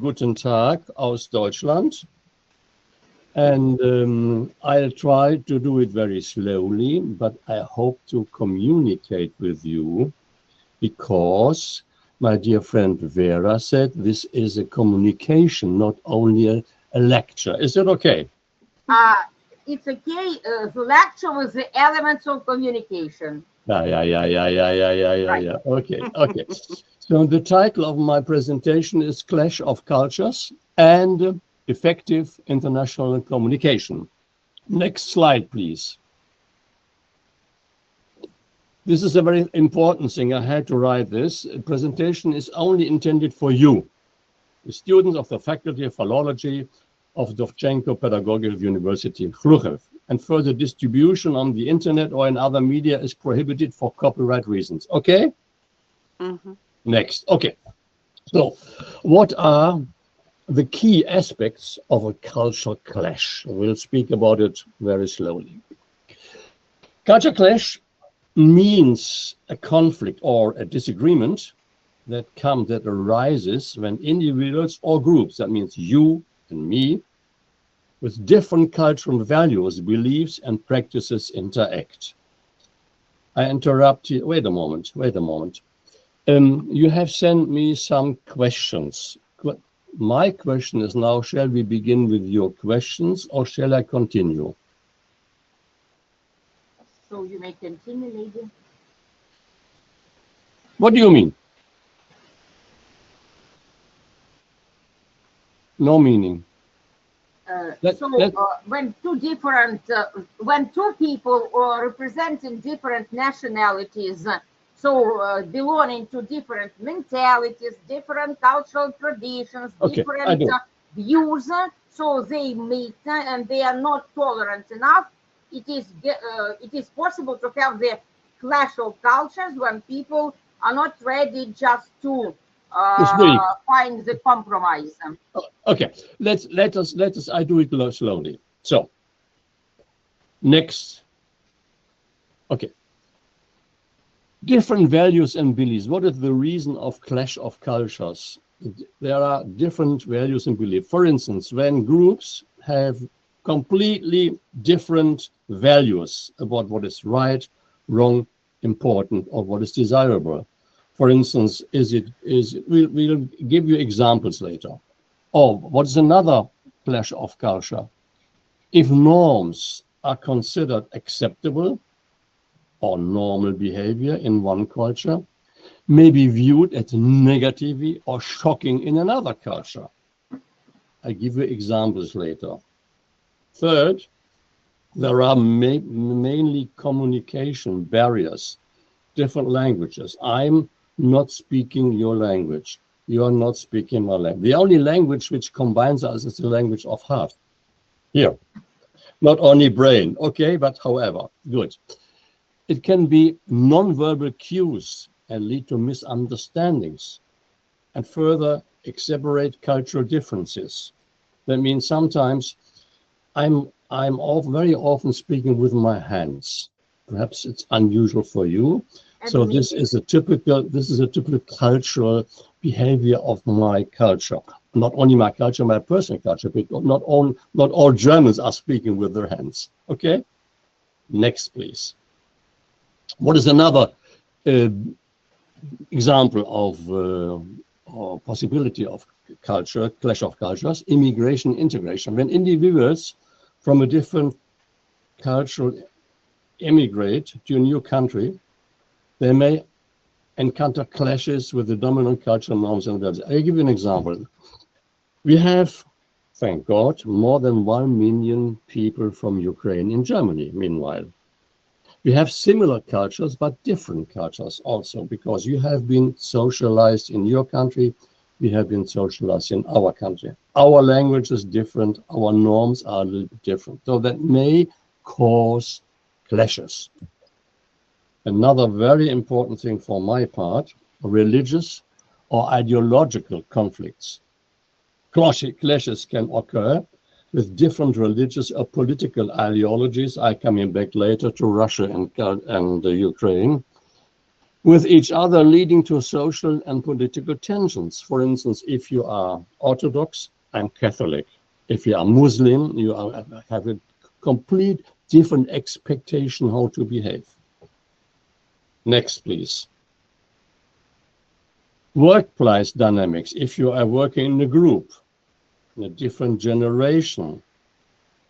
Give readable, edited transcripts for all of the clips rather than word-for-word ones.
Guten Tag aus Deutschland. And I'll try to do it very slowly, but I hope to communicate with you because my dear friend Vera said this is a communication, not only a lecture. Is it okay? It's okay. The lecture with the elements of communication. Yeah. Okay. So the title of my presentation is Clash of Cultures and Effective International Communication. Next slide, please. This is a very important thing. I had to write this. The presentation is only intended for you, the students of the Faculty of Philology of Dovzhenko Pedagogical University in Khrushchev. And further distribution on the internet or in other media is prohibited for copyright reasons. Okay? Mm-hmm. Next. Okay. So, what are the key aspects of a cultural clash? We'll speak about it very slowly. Culture clash means a conflict or a disagreement that arises when individuals or groups, that means you and me, with different cultural values, beliefs, and practices interact. I interrupt you. Wait a moment. You have sent me some questions. My question is now, shall we begin with your questions or shall I continue? So you may continue, lady. What do you mean? No meaning. When two people representing different nationalities, belonging to different mentalities, different cultural traditions, different views, so they meet and they are not tolerant enough, it is possible to have the clash of cultures when people are not ready just to find the compromise. Okay, let us. I do it slowly. So, next. Okay. Different values and beliefs. What is the reason of clash of cultures? There are different values and beliefs. For instance, when groups have completely different values about what is right, wrong, important, or what is desirable. For instance, we'll give you examples later. Or what is another clash of culture? If norms are considered acceptable or normal behavior in one culture, may be viewed as negatively or shocking in another culture. I give you examples later. Third, there are mainly communication barriers, different languages. I'm not speaking your language. You are not speaking my language. The only language which combines us is the language of heart. Here, not only brain. Okay, but however, good. It can be non-verbal cues and lead to misunderstandings and further exacerbate cultural differences. That means sometimes I'm very often speaking with my hands. Perhaps it's unusual for you. So this is a typical cultural behavior of my culture. Not only my culture, my personal culture, but not all Germans are speaking with their hands. Okay? Next, please. What is another example of or possibility of culture, clash of cultures? Immigration, integration. When individuals from a different culture immigrate to a new country, they may encounter clashes with the dominant cultural norms and values. I'll give you an example. We have, thank God, more than 1 million people from Ukraine in Germany, meanwhile. We have similar cultures, but different cultures also, because you have been socialized in your country, we have been socialized in our country. Our language is different, our norms are a little bit different. So that may cause clashes. Another very important thing for my part, religious or ideological conflicts. Clashes can occur with different religious or political ideologies. I coming back later to Russia and Ukraine. with each other, leading to social and political tensions. For instance, if you are Orthodox, I'm Catholic. If you are Muslim, you have a complete different expectation how to behave. Next, please. Workplace dynamics. If you are working in a group, in a different generation,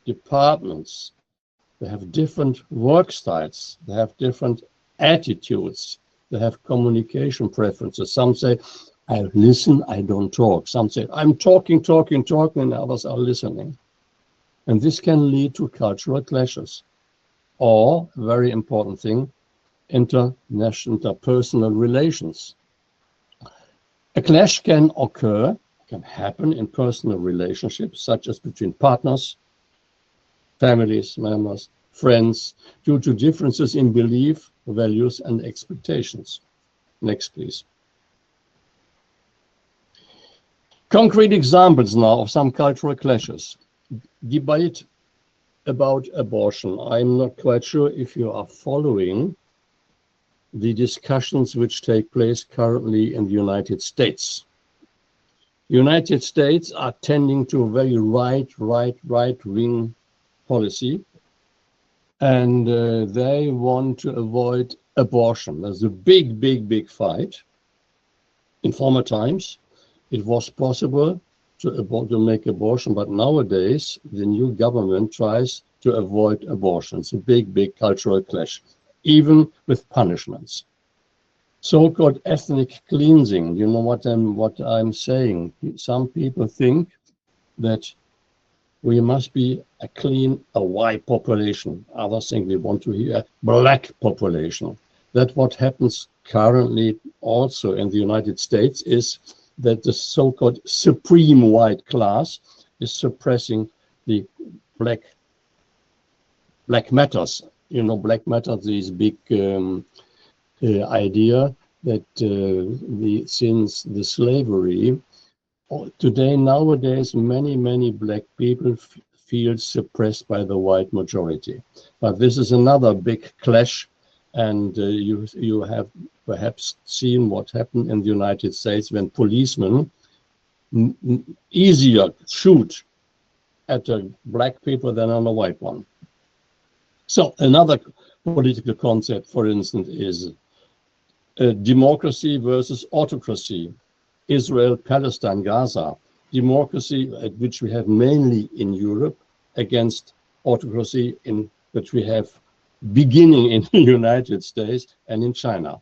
departments, they have different work styles, they have different attitudes, they have communication preferences. Some say, I listen, I don't talk. Some say, I'm talking, and others are listening. And this can lead to cultural clashes. Or, very important thing, interpersonal relations. A clash can occur, can happen in personal relationships, such as between partners, families, members, friends, due to differences in belief, values, and expectations. Next, please. Concrete examples now of some cultural clashes. Debate about abortion. I'm not quite sure if you are following the discussions which take place currently in the United States. United States are tending to a very right-wing policy, and they want to avoid abortion. There's a big fight. In former times, it was possible to make abortion, but nowadays the new government tries to avoid abortion. It's a big cultural clash, even with punishments. So-called ethnic cleansing, you know what I'm saying. Some people think that we must be a white population. Others think we want to hear a black population. That what happens currently also in the United States is that the so-called supreme white class is suppressing the black matters. You know, black matters, this big idea that since the slavery, nowadays, many black people feel suppressed by the white majority. But this is another big clash, and you have perhaps seen what happened in the United States when policemen easier shoot at a black people than on a white one. So another political concept, for instance, is democracy versus autocracy. Israel, Palestine, Gaza. Democracy, which we have mainly in Europe, against autocracy, which we have beginning in the United States and in China.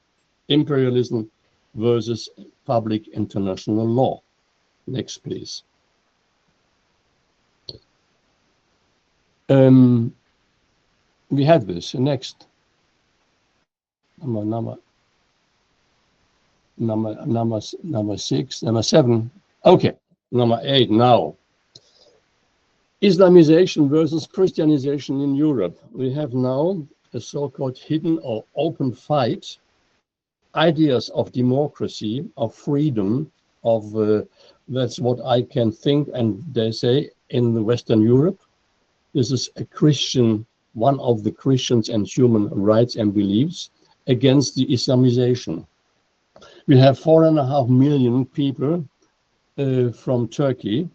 Imperialism versus public international law. Next, please. We have this. Next. Number 6, number 7. Okay, number 8 now. Islamization versus Christianization in Europe. We have now a so-called hidden or open fight. Ideas of democracy, of freedom, of that's what I can think, and they say in the Western Europe. This is a Christian, one of the Christians and human rights and beliefs against the Islamization. We have 4.5 million people from Turkey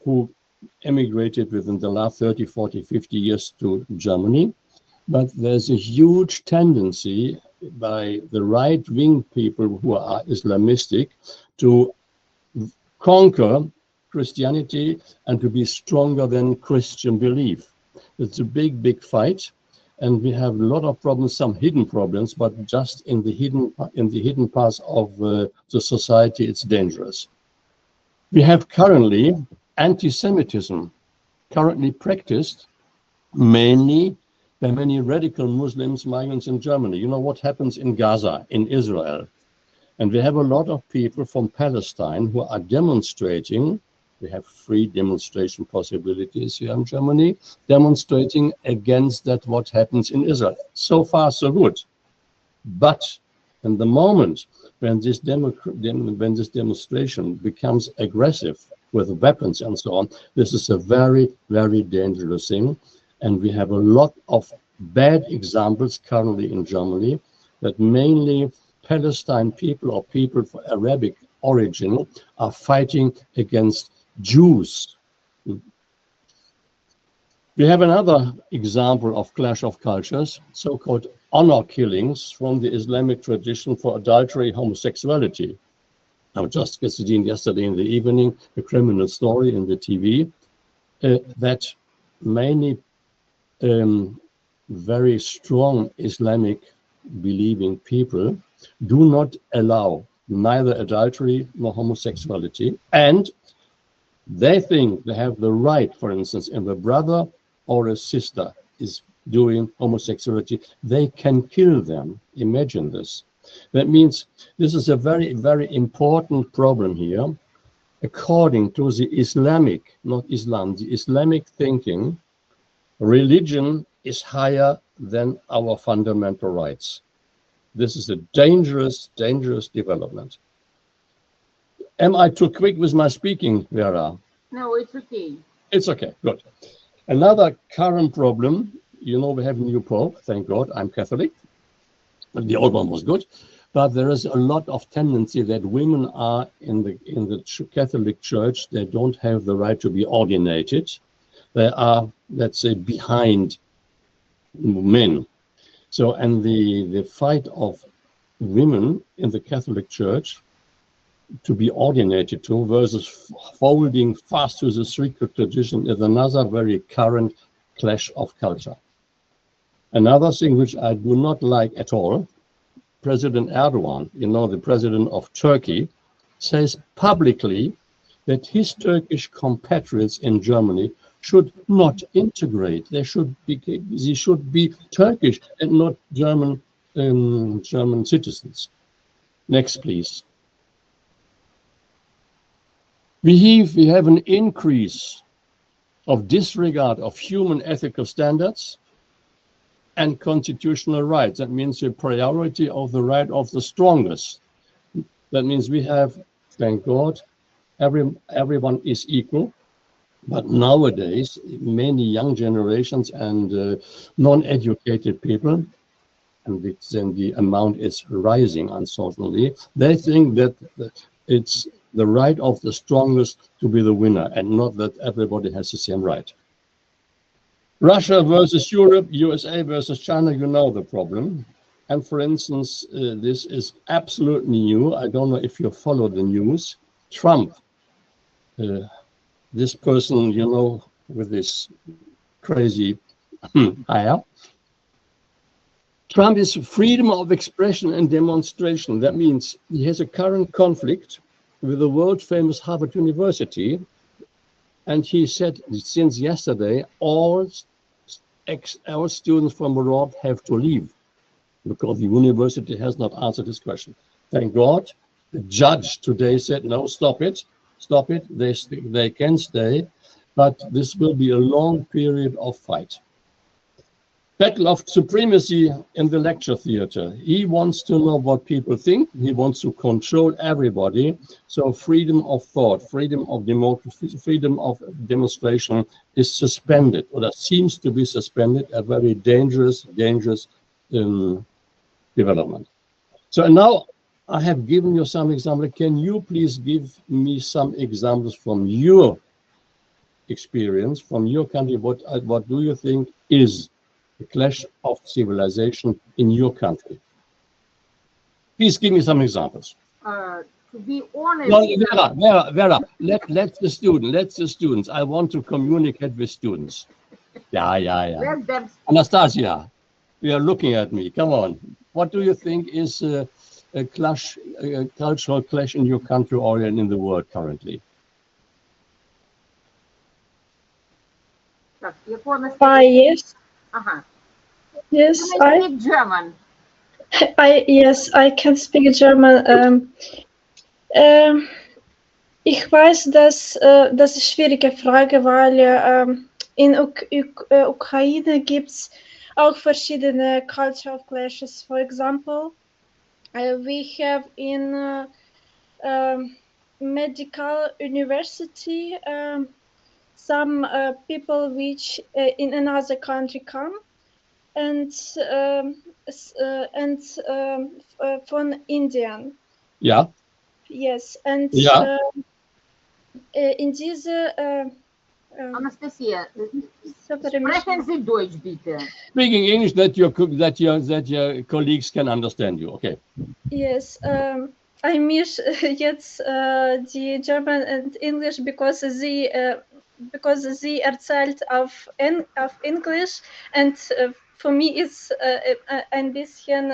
who emigrated within the last 30, 40, 50 years to Germany. But there's a huge tendency by the right-wing people who are Islamistic to conquer Christianity and to be stronger than Christian belief. It's a big fight. And we have a lot of problems, some hidden problems, but just in the hidden parts of the society, it's dangerous. We have currently anti-Semitism, currently practiced mainly by many radical Muslims, migrants in Germany. You know what happens in Gaza, in Israel. And we have a lot of people from Palestine who are demonstrating. We have free demonstration possibilities here in Germany, demonstrating against that what happens in Israel. So far, so good. But in the moment when this demonstration becomes aggressive with weapons and so on, this is a very dangerous thing. And we have a lot of bad examples currently in Germany that mainly Palestine people or people of Arabic origin are fighting against Jews. We have another example of clash of cultures, so-called honor killings from the Islamic tradition for adultery, homosexuality. I've just seen yesterday in the evening a criminal story in the TV that many very strong Islamic believing people do not allow neither adultery nor homosexuality, and they think they have the right, for instance, if a brother or a sister is doing homosexuality, they can kill them. Imagine this. That means this is a very, very important problem here. According to the Islamic, not Islam, the Islamic thinking, religion is higher than our fundamental rights. This is a dangerous, dangerous development. Am I too quick with my speaking, Vera? No, it's okay. It's okay, good. Another current problem, you know, we have a new Pope, thank God, I'm Catholic. The old one was good, but there is a lot of tendency that women are in the Catholic Church, they don't have the right to be ordinated. They are, let's say, behind men. So, and the fight of women in the Catholic Church to be ordinated to versus folding fast to the secret tradition is another very current clash of culture. Another thing which I do not like at all, President Erdogan, you know, the president of Turkey, says publicly that his Turkish compatriots in Germany should not integrate. They should be Turkish and not German citizens. Next, please. We have an increase of disregard of human ethical standards and constitutional rights. That means the priority of the right of the strongest. That means we have, thank God, everyone is equal. But nowadays, many young generations and non-educated people, and then the amount is rising, unfortunately, they think that it's the right of the strongest to be the winner and not that everybody has the same right. Russia versus Europe, USA versus China, you know the problem. And for instance, this is absolutely new. I don't know if you follow the news. Trump, this person, you know, with this crazy hair. Trump is freedom of expression and demonstration. That means he has a current conflict with the world famous Harvard University. And he said since yesterday, all students from abroad have to leave because the university has not answered this question. Thank God. The judge today said, no, stop it. They can stay, but this will be a long period of fight. Battle of supremacy in the lecture theater. He wants to know what people think. He wants to control everybody. So freedom of thought, freedom of democracy, freedom of demonstration is suspended, or that seems to be suspended, a very dangerous development. So now I have given you some examples. Can you please give me some examples from your experience, from your country? What do you think is the clash of civilization in your country? Please give me some examples. To be honest, no, Vera, let the students. I want to communicate with students. Yeah. Anastasia, you are looking at me. Come on. What do you think is a cultural clash in your country or in the world currently? Yes. Yes, I speak German. Yes, I can speak German. Ich weiß, dass das ist eine schwierige Frage, weil in Ukraine gibt es auch verschiedene cultural clashes. For example, we have in medical university some people which in another country come and von Indien. Yeah, Yes, and yeah. in diese Anastasia, so перемешано. sprechen Sie Deutsch bitte. Speaking English that your colleagues can understand you. Okay. Yes, I miss jetzt die German and English because sie erzählt auf Englisch and für mich ist ein bisschen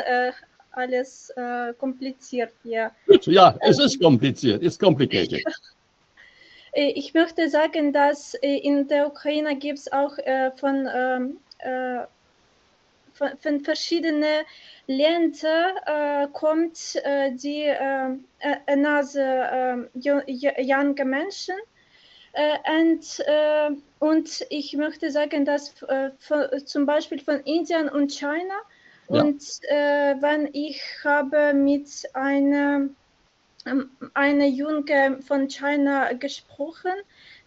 alles kompliziert, ja. Gut. Ja, es ist kompliziert. It's complicated. Ich möchte sagen, dass in der Ukraine gibt es auch von verschiedenen Ländern kommt die another younger Menschen und ich möchte sagen, dass zum Beispiel von Indien und China Ja. und wenn ich habe mit eine Junge von China gesprochen,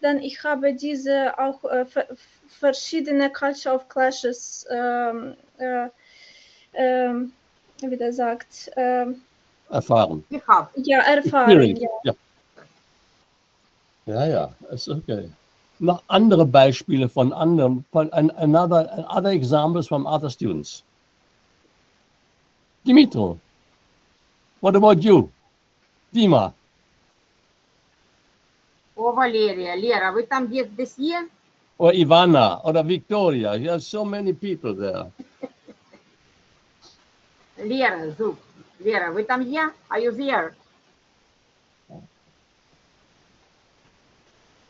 dann ich habe diese auch verschiedene Culture of Clashes wie der sagt Erfahren. Gehabt. ja erfahren. Experience. Ja. Ja, ist okay. Noch andere Beispiele von anderen, other examples from other students. Dimitro, what about you? Dima, О, Валерия, Лера, вы там здесь є? or Ivana, or Victoria. You have so many people there. Лера, Зуб. Лера, вы там є? Are you there?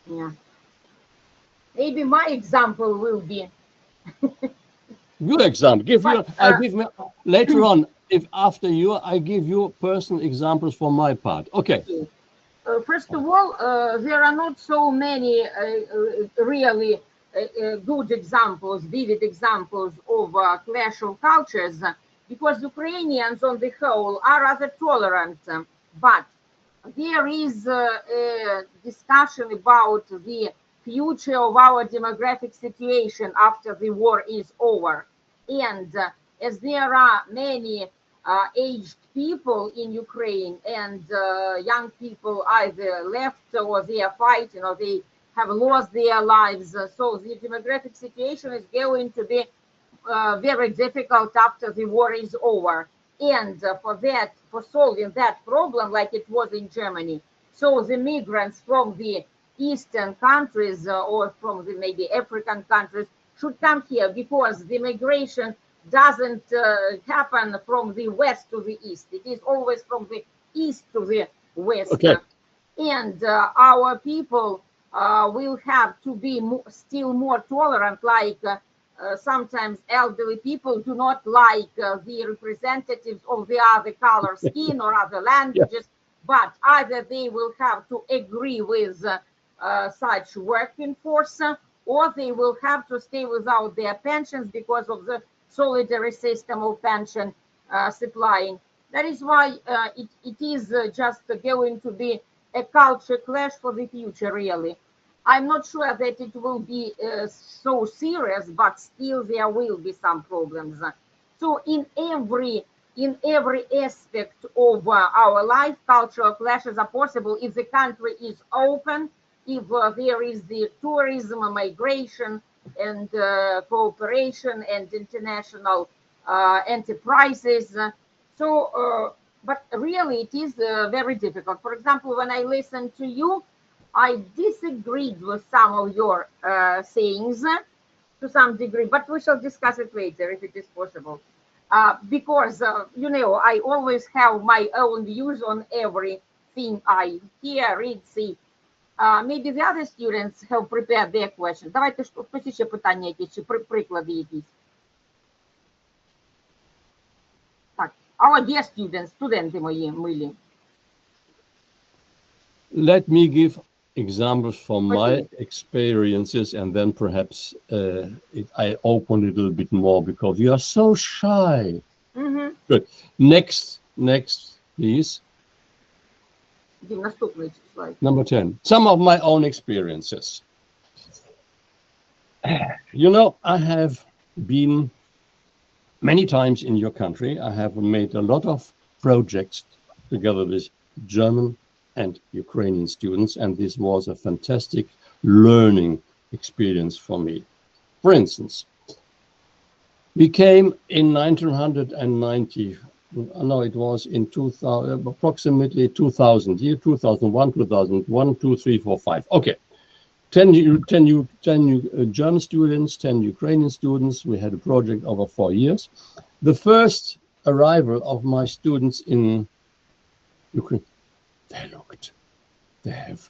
Yeah. Maybe my example will be. Good example. But, Give me later on. If after you, I give you personal examples for my part. Okay. First of all, there are not so many really good examples, vivid examples of clash of cultures, because Ukrainians on the whole are rather tolerant, but there is a discussion about the future of our demographic situation after the war is over. And as there are many aged people in Ukraine and young people either left or they are fighting or they have lost their lives, so the demographic situation is going to be very difficult after the war is over. And for solving that problem, like it was in Germany, so the migrants from the eastern countries or from the maybe African countries should come here, because the migration doesn't happen from the west to the east. It is always from the east to the west. Okay. And our people will have to be still more tolerant, like sometimes elderly people do not like the representatives of the other color skin or other languages, but either they will have to agree with such working force, or they will have to stay without their pensions because of the solidary system of pension supplying. That is why it is just going to be a culture clash for the future, really. I'm not sure that it will be so serious, but still there will be some problems. So in every aspect of our life, cultural clashes are possible if the country is open, if there is the tourism, migration, and cooperation and international enterprises. But really it is very difficult. For example, when I listen to you, I disagreed with some of your sayings to some degree, but we shall discuss it later if it is possible. Because, I always have my own views on everything I hear, read, see. Maybe the other students have prepared their questions. Давайте хтось ще питання якісь, чи приклади якісь. Так, our dear students, студенти мої милі. Let me give examples from my experiences, and then perhaps I open a little bit more because you are so shy. Mm-hmm. Good. Next, please. Наступний слайд. Number 10. Some of my own experiences. I have been Many times in your country, I have made a lot of projects together with German and Ukrainian students, and this was a fantastic learning experience for me. For instance, we came in 1990, no, it was in 2000, approximately 2000, year 2001, 2001, 2, 3, 4, 5. Okay, 10 German students, 10 Ukrainian students. We had a project over 4 years. The first arrival of my students in Ukraine, they have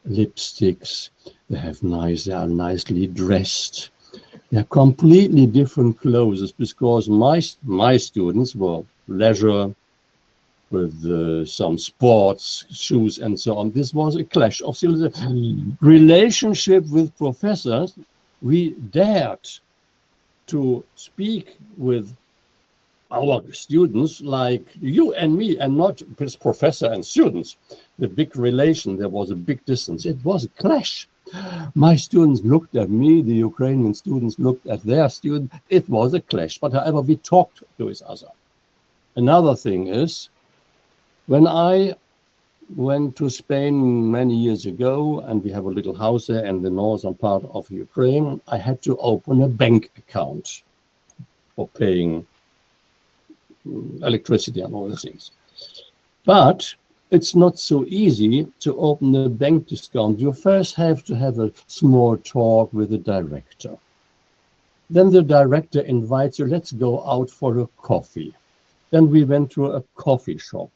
lipsticks, they are nicely dressed. They're completely different clothes because my students were leisure with some sports shoes and so on. This was a clash of civilization. Relationship with professors. We dared to speak with our students like you and me, and not with professor and students. The big relation, there was a big distance. It was a clash. My students looked at me, the Ukrainian students looked at their student. It was a clash, but however, we talked to each other. Another thing is, when I went to Spain many years ago, and we have a little house there in the northern part of Ukraine, I had to open a bank account for paying electricity and all the things. But it's not so easy to open a bank account. You first have to have a small talk with the director. Then the director invites you, let's go out for a coffee. Then we went to a coffee shop.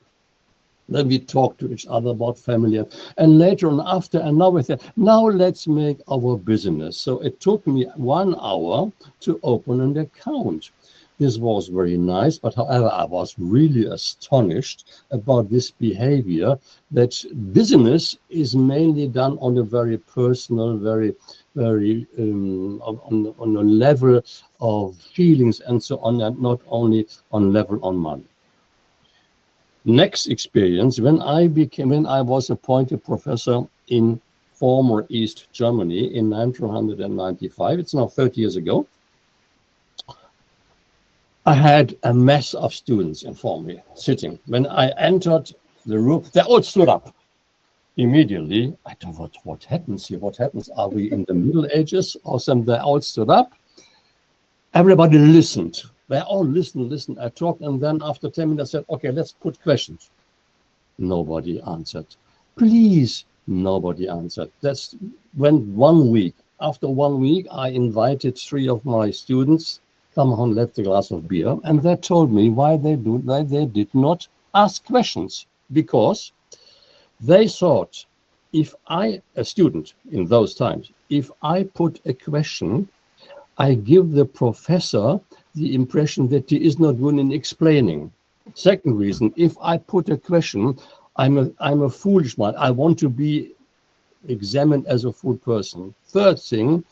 Then we talked to each other about family. And later on, after an hour, we said, now let's make our business. So it took me 1 hour to open an account. This was very nice, but however, I was really astonished about this behavior, that business is mainly done on a very personal, very on a level of feelings and so on, and not only on level on money. Next experience, when I was appointed professor in former East Germany in 1995, it's now 30 years ago, I had a mass of students in front of me sitting. When I entered the room, they all stood up immediately. I thought, what happens here? What happens? Are we in the Middle Ages or something? They all stood up. Everybody listened. They all listened. I talked, and then after 10 minutes, I said, okay, let's put questions. Nobody answered. Please, nobody answered. That's when 1 week. After 1 week, I invited 3 of my students, come on, let's have a glass of beer. And they told me why they did not ask questions. Because they thought, if a student in those times, if I put a question, I give the professor the impression that he is not good in explaining. Second reason, if I put a question, I'm a foolish man. I want to be examined as a fool person. Third thing,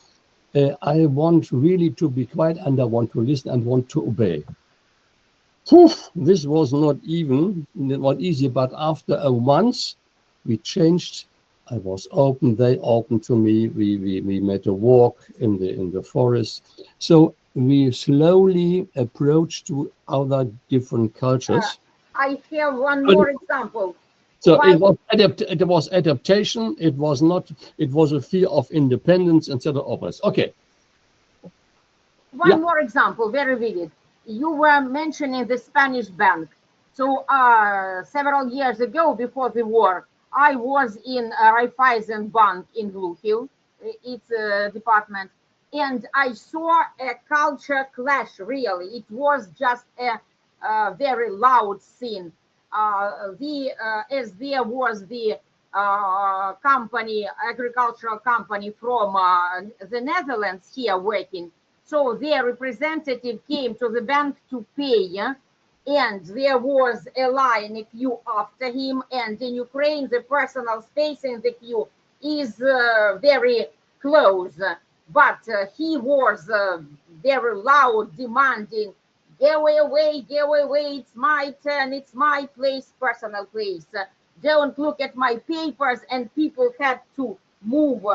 I want really to be quiet, and I want to listen and want to obey. Poof, this was not easy, but after a once we changed. I was open, they opened to me. We made a walk in the forest. So we slowly approached to other different cultures. I have one more example. So it was adaptation. It was a fear of independence instead of openness. Okay. One more example, very vivid. You were mentioning the Spanish bank. So several years ago, before the war, I was in Raiffeisen Bank in Blue Hill, its department, and I saw a culture clash, really. It was just a very loud scene. As there was the agricultural company from the Netherlands here working, so their representative came to the bank to pay, and there was a line, a queue after him, and in Ukraine the personal space in the queue is very close, but he was very loud, demanding, go away, it's my turn, it's my place, personal place, don't look at my papers. And people had to move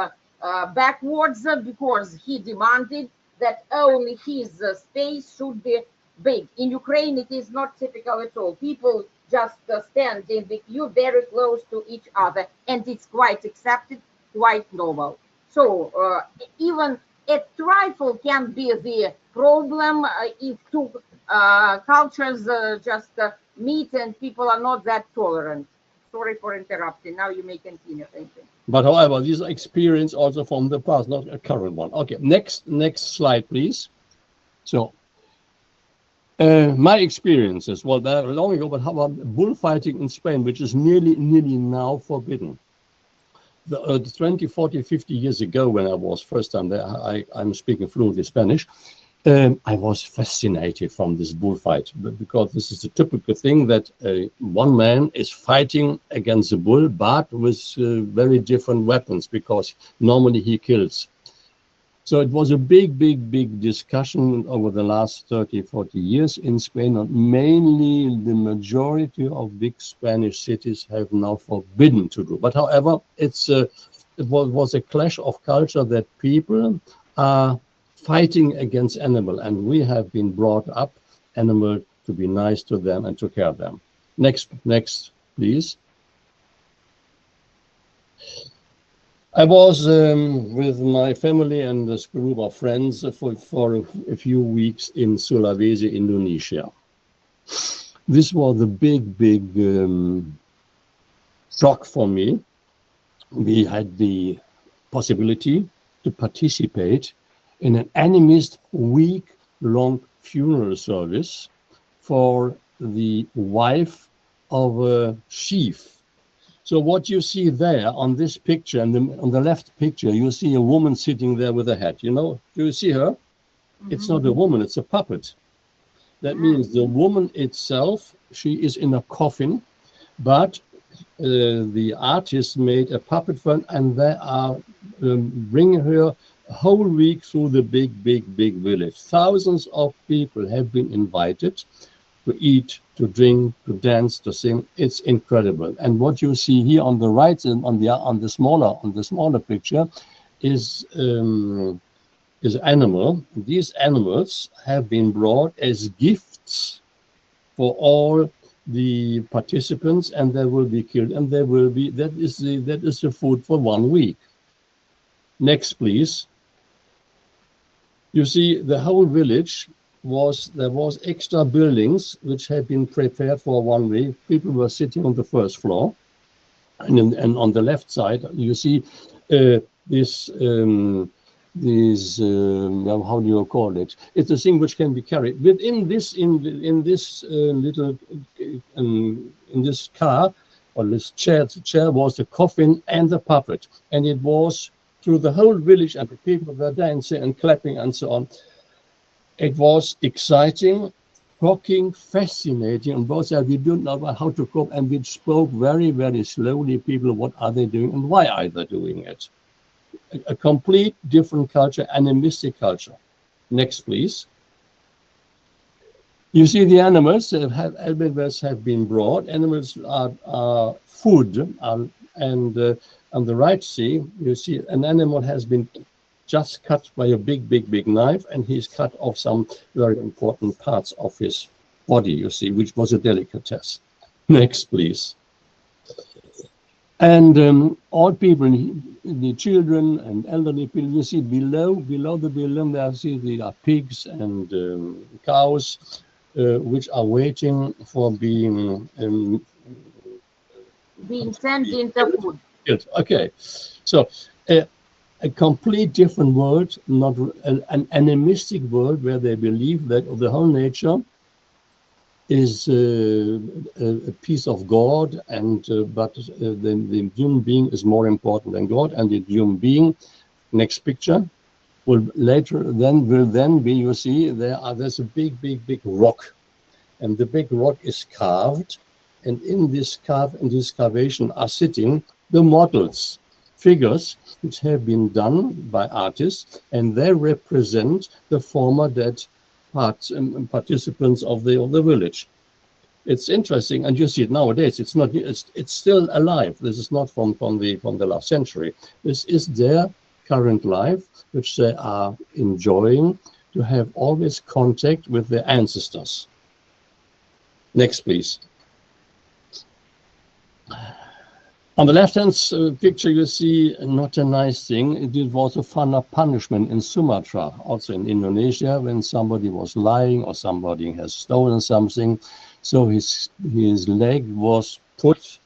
backwards because he demanded. that only his space should be big. In Ukraine, it is not typical at all. People just stand in the queue very close to each other, and it's quite accepted, quite normal. So even a trifle can be the problem if two cultures just meet and people are not that tolerant. Sorry for interrupting. Now you may continue. Thank you. But however, this experience also from the past, not a current one. Okay, next slide, please. So, my experiences, well, they're long ago, but how about bullfighting in Spain, which is nearly now forbidden. 20, 40, 50 years ago, when I was first time there, I'm speaking fluently Spanish. I was fascinated from this bullfight because this is a typical thing that one man is fighting against a bull, but with very different weapons, because normally he kills. So it was a big discussion over the last 30, 40 years in Spain. And mainly the majority of big Spanish cities have now forbidden to do. But however, it was a clash of culture that people are fighting against animal, and we have been brought up animal to be nice to them and to care of them. Next, please. I was with my family and this group of friends for a few weeks in Sulawesi, Indonesia. This was a big shock for me. We had the possibility to participate in an animist week-long funeral service for the wife of a chief. So what you see there on this picture, and on the left picture, you see a woman sitting there with a hat. You know, do you see her? Mm-hmm. It's not a woman, it's a puppet. That means the woman itself, she is in a coffin, but the artist made a puppet for her, and they are bringing her a whole week through the big village. Thousands of people have been invited to eat, to drink, to dance, to sing. It's incredible. And what you see here on the right and on the smaller picture is animal. These animals have been brought as gifts for all the participants, and they will be killed, and that is the food for 1 week. Next, please. You see, the whole village there was extra buildings which had been prepared for 1 week. People were sitting on the first floor, and on the left side you see this how do you call it? It's a thing which can be carried within this in this car or this chair. The chair was the coffin and the puppet, and it was through the whole village, and the people were dancing and clapping and so on. It was exciting, shocking, fascinating on both sides. We didn't know how to cope, and we spoke very slowly. People, what are they doing and why are they doing it? A complete different culture, animistic culture. Next, please. You see the animals have been brought. Animals are food, and on the right, you see an animal has been just cut by a big knife, and he's cut off some very important parts of his body, you see, which was a delicatessen. Next, please. And all people, the children and elderly people, you see below the building, there are pigs and cows, which are waiting for being sent into food. Good. Okay, so a complete different world, not an animistic world where they believe that the whole nature is a piece of God, and but the human being is more important than God, and the human being, next picture, will then be, you see, there's a big rock, and the big rock is carved, and in this excavation are sitting the models, figures which have been done by artists, and they represent the former dead participants of the village. It's interesting, and you see it nowadays. It's still alive. This is not from the last century. This is their current life, which they are enjoying, to have always contact with their ancestors. Next, please. On the left-hand picture, you see not a nice thing. It was a fun of punishment in Sumatra, also in Indonesia, when somebody was lying or somebody has stolen something. So his leg was put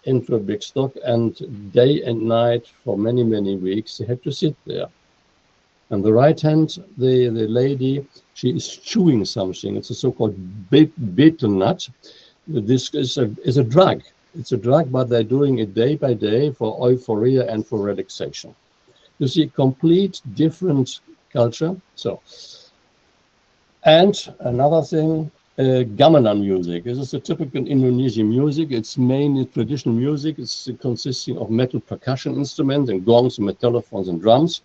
into a big stock, and day and night for many, many weeks, they had to sit there. On the right hand, the lady, she is chewing something. It's a so-called betel nut. This is a drug. It's a drug, but they're doing it day by day for euphoria and for relaxation. You see, complete different culture. So, and another thing, gamelan music. This is a typical Indonesian music. It's mainly traditional music. It's consisting of metal percussion instruments and gongs and metallophones and drums.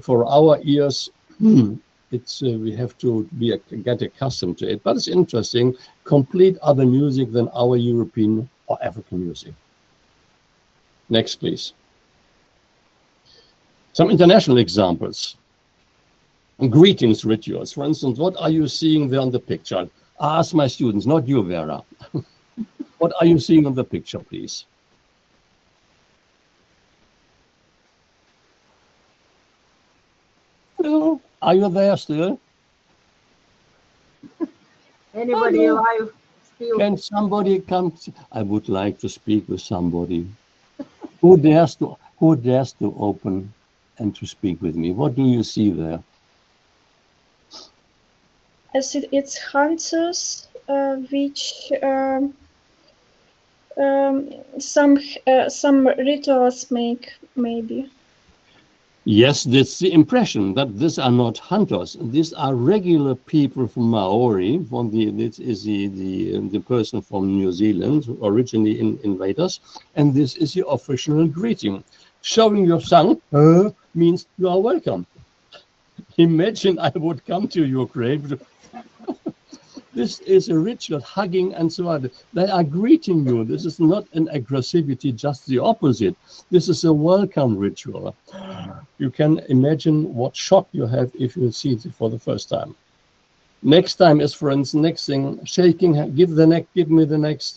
For our ears, it's we have to get accustomed to it. But it's interesting. Complete other music than our European or African music. Next, please. Some international examples. Greetings rituals. For instance, what are you seeing there on the picture? I ask my students, not you, Vera. What are you seeing on the picture, please? Hello? Are you there still? Anybody alive still? Can somebody come? I would like to speak with somebody. Who dares to open and to speak with me? What do you see there? It's hunters, which some rituals make, maybe. Yes, that's the impression that these are not hunters. These are regular people from Maori. This is the person from New Zealand, originally invaders, and this is the official greeting. Showing your son means you are welcome. Imagine I would come to your grave. This is a ritual, hugging and so on. They are greeting you. This is not an aggressivity, just the opposite. This is a welcome ritual. You can imagine what shock you have if you see it for the first time. Next time is, for instance, next thing, shaking. Give me the next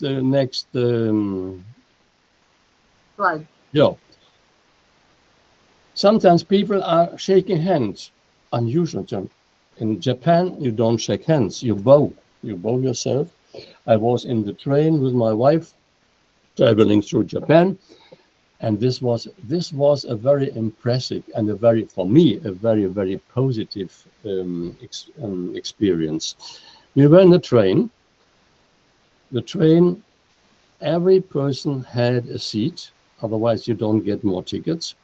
Slide. Yeah. Sometimes people are shaking hands. Unusual. In Japan, you don't shake hands. You bow. You bow yourself. I was in the train with my wife, traveling through Japan, and this was a very impressive and for me, a very, very positive experience. We were in the train. The train, every person had a seat. Otherwise, you don't get more tickets.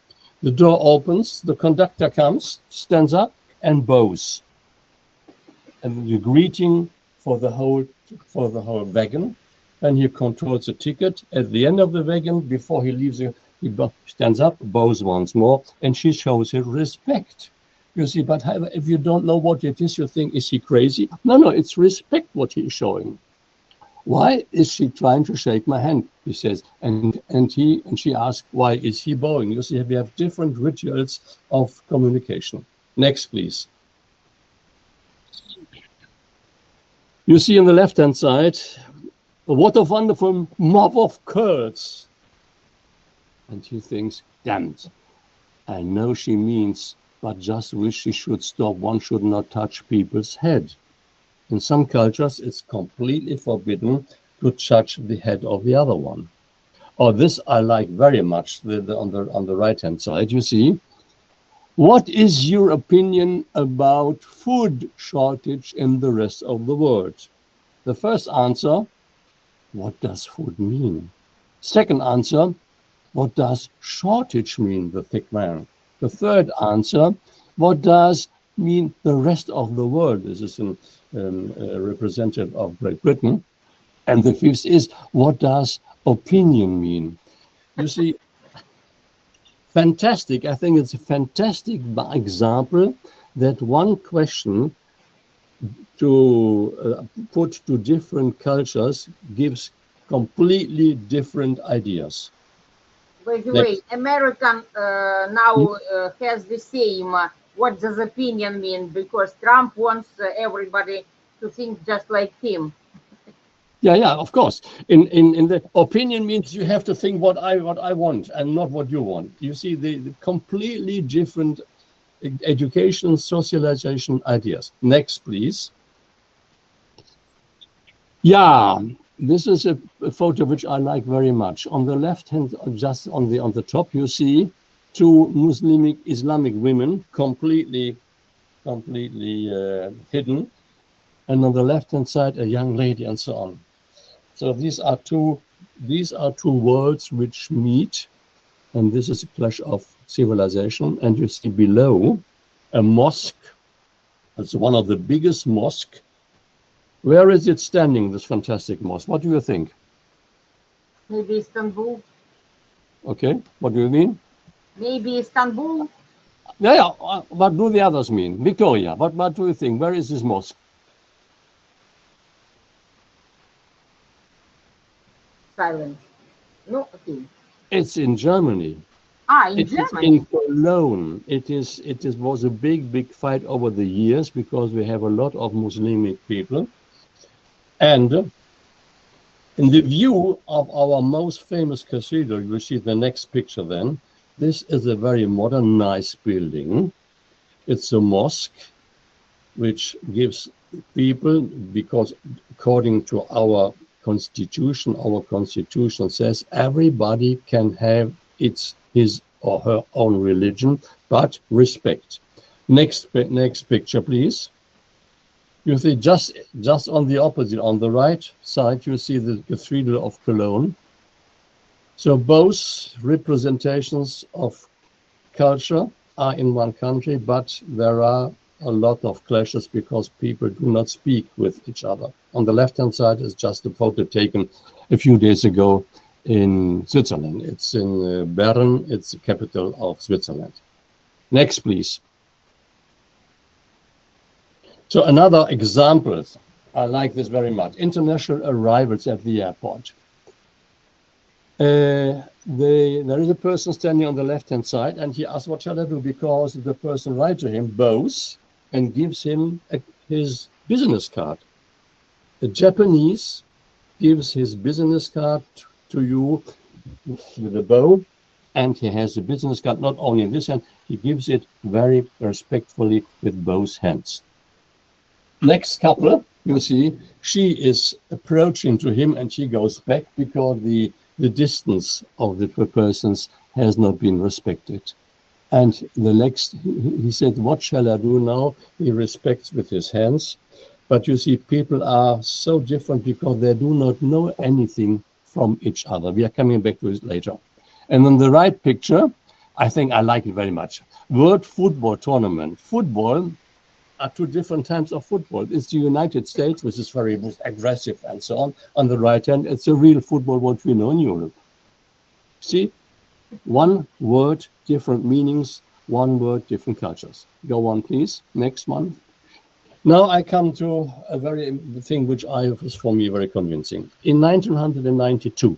The door opens. The conductor comes, stands up, and bows. And the greeting for the whole wagon, and he controls the ticket. At the end of the wagon, before he leaves, he stands up, bows once more, and she shows him respect. You see, but if you don't know what it is, you think, is he crazy? No, it's respect what he is showing. Why is she trying to shake my hand? He says, and she asks, why is he bowing? You see, we have different rituals of communication. Next, please. You see on the left-hand side, what a wonderful mob of curls. And he thinks, damn it, I know she means, but just wish she should stop. One should not touch people's head. In some cultures, it's completely forbidden to touch the head of the other one. Oh, this I like very much, on the right-hand side, you see. What is your opinion about food shortage in the rest of the world? The first answer, what does food mean? Second answer, what does shortage mean, the thick man? The third answer, what does mean the rest of the world? This is a representative of Great Britain. And the fifth is, what does opinion mean? You see, fantastic. I think it's a fantastic example that one question to put to different cultures gives completely different ideas. By the way, American now has the same. What does opinion mean? Because Trump wants everybody to think just like him. Yeah, of course. In the opinion means you have to think what I want and not what you want. You see the completely different education, socialization ideas. Next, please. Yeah, this is a photo which I like very much. On the left hand, just on the top, you see two Islamic women completely hidden, and on the left hand side, a young lady, and so on. So these are two worlds which meet, and this is a clash of civilization. And you see below a mosque. It's one of the biggest mosques. Where is it standing, this fantastic mosque? What do you think? Maybe Istanbul. Okay, what do you mean? Maybe Istanbul. Yeah. What do the others mean? Victoria, what do you think? Where is this mosque? Silence. No, okay. It's in Germany. In Germany. It's in Cologne. It was a big fight over the years because we have a lot of Muslimic people. And in the view of our most famous cathedral, you see the next picture then. This is a very modern, nice building. It's a mosque which gives people, because according to our constitution says everybody can have his or her own religion, but respect. Next picture, please. You see just on the opposite, on the right side, you see the Cathedral of Cologne. So both representations of culture are in one country, but there are a lot of clashes because people do not speak with each other. On the left-hand side is just a photo taken a few days ago in Switzerland. It's in Bern, it's the capital of Switzerland. Next, please. So another example, I like this very much, international arrivals at the airport. There is a person standing on the left-hand side, and he asks, what shall I do? Because the person writes to him, bows, and gives him his business card. The Japanese gives his business card to you with a bow, and he has the business card not only in this hand, he gives it very respectfully with both hands. Next couple, you see, she is approaching to him and she goes back because the distance of the two persons has not been respected. And the next, he said, what shall I do now? He respects with his hands. But you see, people are so different because they do not know anything from each other. We are coming back to it later. And on the right picture, I think I like it very much. World Football Tournament. Football are two different types of football. It's the United States, which is very aggressive and so on. On the right hand, it's the real football, what we know in Europe. See, one word, different meanings, one word, different cultures. Go on, please. Next one. Now I come to a very thing which was for me very convincing. In 1992,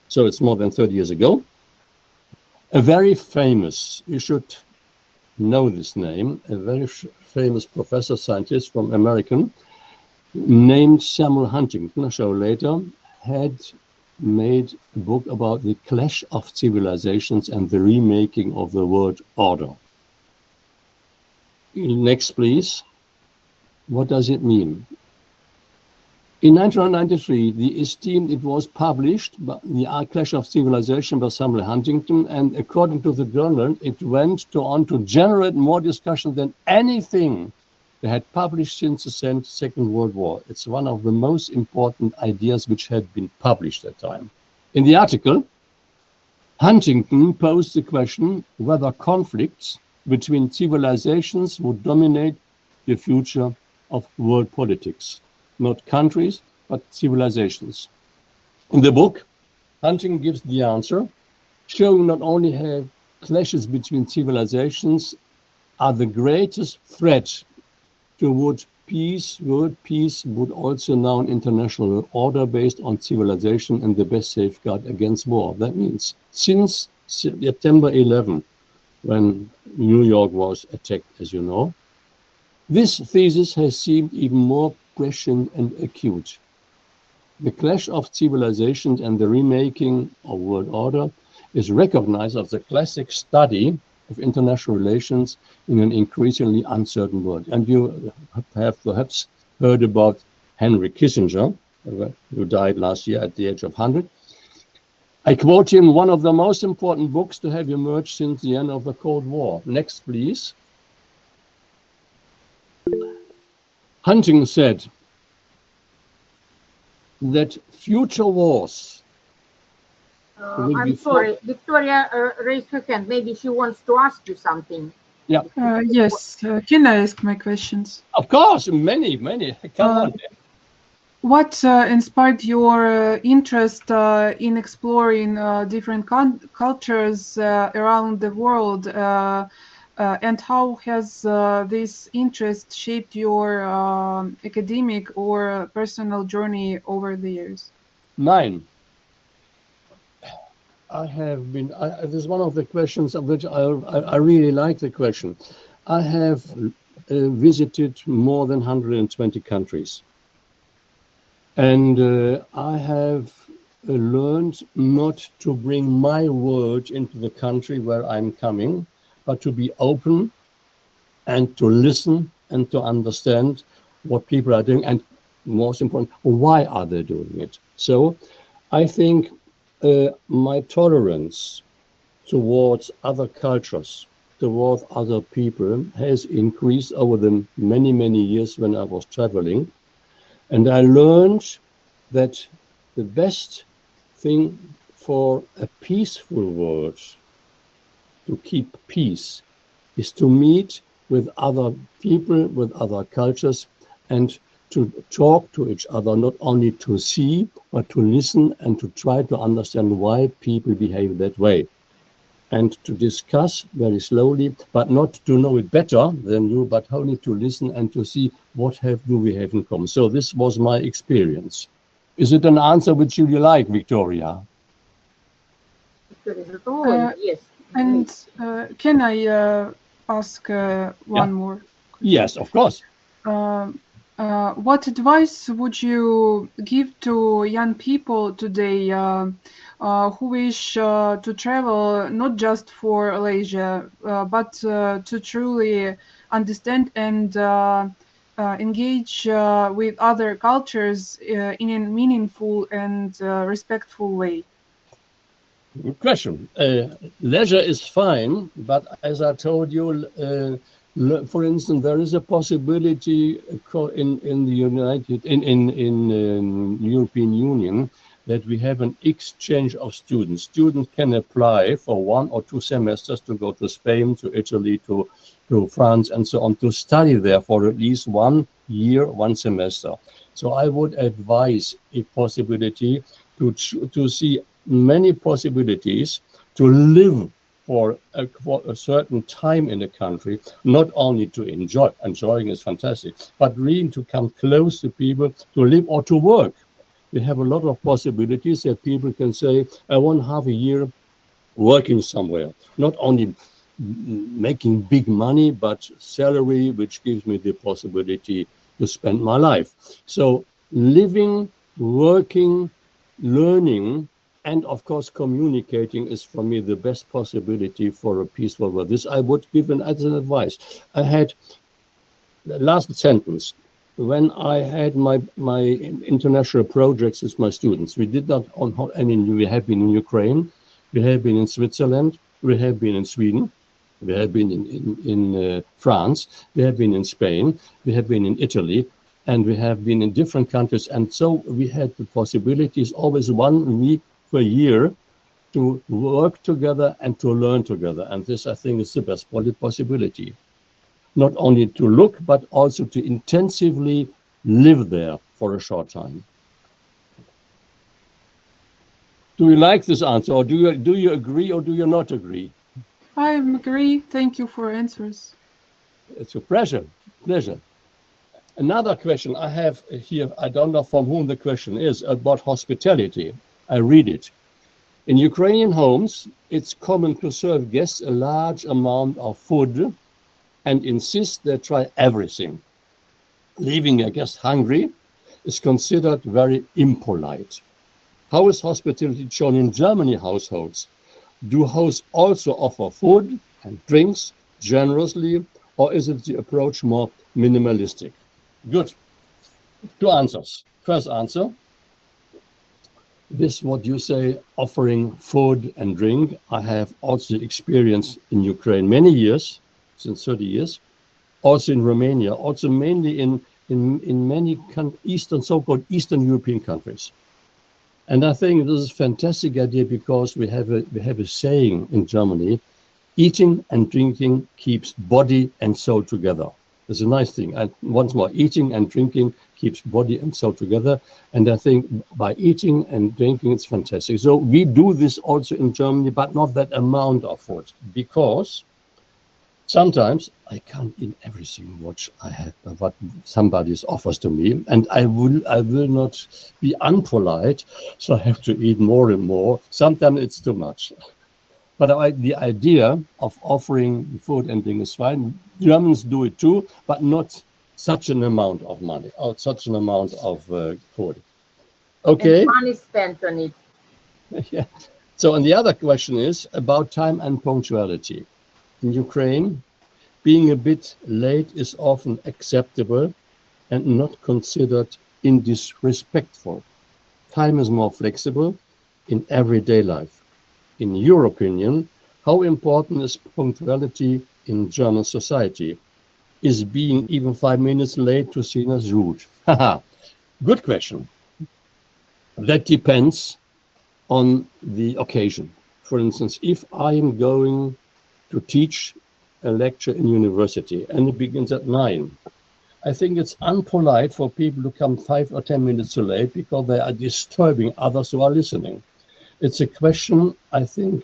so it's more than 30 years ago, a very famous, you should know this name, a very famous professor scientist from American named Samuel Huntington, I'll show later, had made a book about the clash of civilizations and the remaking of the world order. Next, please. What does it mean? In 1993, it was published, The Clash of Civilization by Samuel Huntington, and according to the journal, it went on to generate more discussion than anything they had published since the Second World War. It's one of the most important ideas which had been published at that time. In the article, Huntington posed the question whether conflicts between civilizations would dominate the future of world politics. Not countries, but civilizations. In the book, Huntington gives the answer, showing not only how clashes between civilizations are the greatest threat toward peace, world peace, would also now an international order based on civilization and the best safeguard against war. That means since September 11, when New York was attacked, as you know, this thesis has seemed even more prescient and acute. The clash of civilizations and the remaking of world order is recognized as a classic study of international relations in an increasingly uncertain world. And you have perhaps heard about Henry Kissinger, who died last year at the age of 100. I quote him, one of the most important books to have emerged since the end of the Cold War. Next, please. Hunting said that future wars I'm sorry, Victoria raised her hand. Maybe she wants to ask you something. Yeah. Yes. Can I ask my questions? Of course, many. Come on. What inspired your interest in exploring different cultures around the world, and how has this interest shaped your academic or personal journey over the years? Mine. I have been, this is one of the questions of which I really like the question. I have visited more than 120 countries. And I have learned not to bring my world into the country where I'm coming, but to be open and to listen and to understand what people are doing, and most important, why are they doing it? So I think my tolerance towards other cultures, towards other people, has increased over the many years when I was traveling. And I learned that the best thing for a peaceful world, to keep peace, is to meet with other people, with other cultures, and to talk to each other, not only to see, but to listen and to try to understand why people behave that way. And to discuss very slowly, but not to know it better than you, but only to listen and to see what do we have in common. So this was my experience. Is it an answer which you like, Victoria? Yes. And can I ask one more? Yes, of course. What advice would you give to young people today who wish to travel not just for leisure, but to truly understand and engage with other cultures in a meaningful and respectful way? Good question. Leisure is fine, but as I told you, for instance, there is a possibility in the European Union that we have an exchange of students. Students can apply for 1 or 2 semesters to go to Spain, to Italy, to France, and so on, to study there for at least 1 year, 1 semester. So I would advise a possibility to see many possibilities to live for a certain time in a country, not only to enjoying is fantastic, but really to come close to people, to live or to work. We have a lot of possibilities that people can say, I want half a year working somewhere, not only making big money, but salary, which gives me the possibility to spend my life. So living, working, learning, and of course, communicating is for me the best possibility for a peaceful world. This I would give as an advice. I had the last sentence. When I had my international projects with my students, we did not we have been in Ukraine, we have been in Switzerland, we have been in Sweden, we have been in France, we have been in Spain, we have been in Italy, and we have been in different countries. And so we had the possibilities always 1 week per year to work together and to learn together. And this, I think, is the best possibility. Not only to look, but also to intensively live there for a short time. Do you like this answer, or do you agree, or do you not agree? I agree. Thank you for answers. It's a pleasure. Another question I have here, I don't know from whom the question is, about hospitality. I read it. In Ukrainian homes, it's common to serve guests a large amount of food and insist they try everything. Leaving a guest hungry is considered very impolite. How is hospitality shown in Germany households? Do hosts also offer food and drinks generously, or is it the approach more minimalistic? Good. Two answers. First answer, this what you say, offering food and drink. I have also experienced in Ukraine many years, since 30 years, also in Romania, also mainly in many Eastern, so-called Eastern European countries. And I think this is a fantastic idea because we have a saying in Germany, eating and drinking keeps body and soul together. It's a nice thing. And once more, eating and drinking keeps body and soul together. And I think by eating and drinking, it's fantastic. So we do this also in Germany, but not that amount of food, because sometimes I can't eat everything what somebody offers to me, and I will not be unpolite, so I have to eat more and more. Sometimes it's too much. But the idea of offering food and drink is fine. Germans do it too, but not such an amount of money or such an amount of food. Okay. And money spent on it. Yeah. So, and the other question is about time and punctuality. In Ukraine, being a bit late is often acceptable and not considered disrespectful. Time is more flexible in everyday life. In your opinion, how important is punctuality in German society? Is being even 5 minutes late to seen as rude? Good question. That depends on the occasion. For instance, if I am going to teach a lecture in university and it begins at 9, I think it's unpolite for people to come 5 or 10 minutes too late because they are disturbing others who are listening. It's a question, I think,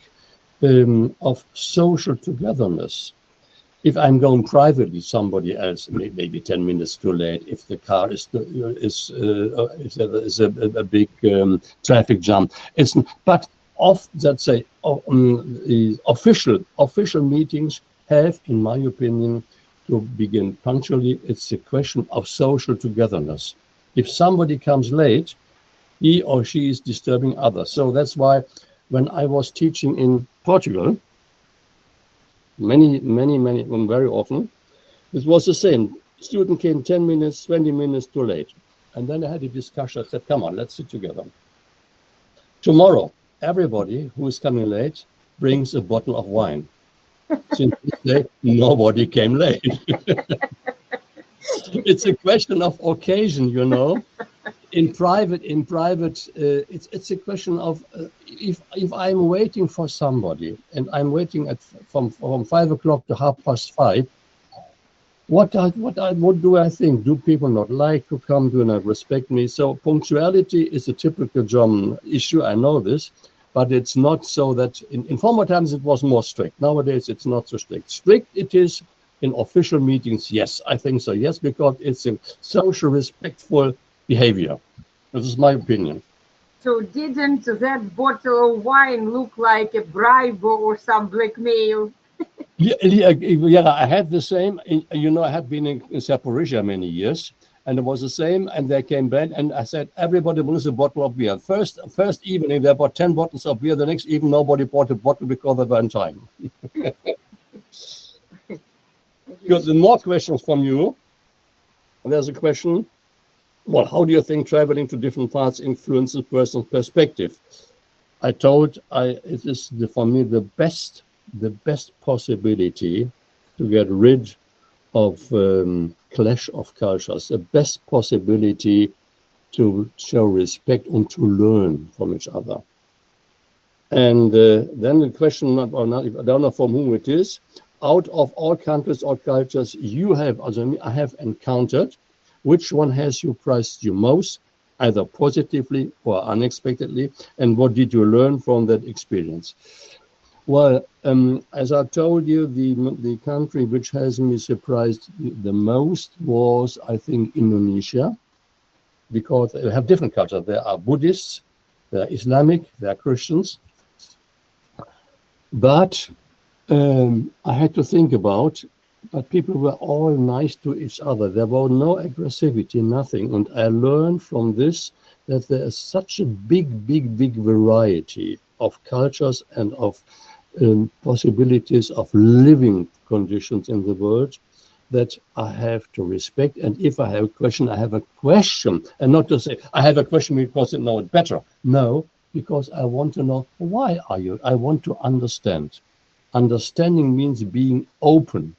of social togetherness. If I'm going privately, somebody else maybe 10 minutes too late. If the car if there is a big traffic jam, but let's say the official meetings have, in my opinion, to begin punctually. It's a question of social togetherness. If somebody comes late, he or she is disturbing others. So that's why when I was teaching in Portugal, very often, it was the same. Student came 10 minutes, 20 minutes too late. And then I had a discussion. I said, come on, let's sit together. Tomorrow, everybody who is coming late brings a bottle of wine. Since this day, nobody came late. It's a question of occasion, you know. In private, it's a question of if I'm waiting for somebody and I'm waiting from 5 o'clock to 5:30, what do I think? Do people not like to come? Do not respect me? So punctuality is a typical German issue. I know this, but it's not so that in former times it was more strict. Nowadays it's not so strict. Strict it is in official meetings. Yes, I think so. Yes, because it's a social, respectful behavior. This is my opinion. So didn't that bottle of wine look like a bribe or some blackmail? Yeah, I had the same. You know, I had been in Zaporizhia many years, and it was the same. And they came back, and I said, everybody wants a bottle of beer. First evening, they bought 10 bottles of beer. The next evening, nobody bought a bottle because they were on time. Good. More questions from you. There's a question. Well, how do you think traveling to different parts influences personal perspective? I told it is for me the best possibility to get rid of clash of cultures, the best possibility to show respect and to learn from each other. And then the question, I don't know from whom it is, out of all countries or cultures you have, I have encountered, which one has surprised you most, either positively or unexpectedly, and what did you learn from that experience? Well, as I told you, the country which has me surprised the most was, I think, Indonesia, because they have different cultures. There are Buddhists, there are Islamic, there are Christians. But I had to think about, but people were all nice to each other. There was no aggressivity, nothing. And I learned from this that there is such a big variety of cultures and of possibilities of living conditions in the world that I have to respect. And if I have a question, I have a question. And not to say, I have a question because I know it better. No, because I want to know, why are you? I want to understand. Understanding means being open.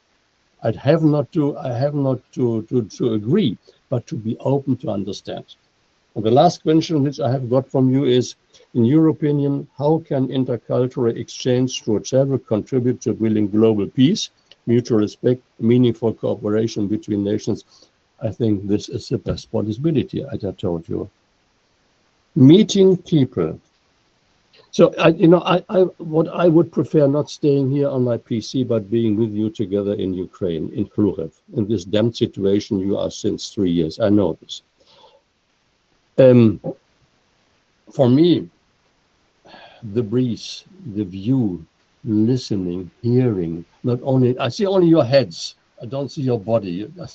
I have not to agree, but to be open to understand. And the last question which I have got from you is, in your opinion, how can intercultural exchange through travel contribute to building global peace, mutual respect, meaningful cooperation between nations? I think this is the best possibility, as I told you. Meeting people. So, what I would prefer, not staying here on my PC, but being with you together in Ukraine, in Kharkiv, in this damn situation you are since 3 years. I know this. For me, the breeze, the view, listening, hearing, not only, I see only your heads, I don't see your body. Go.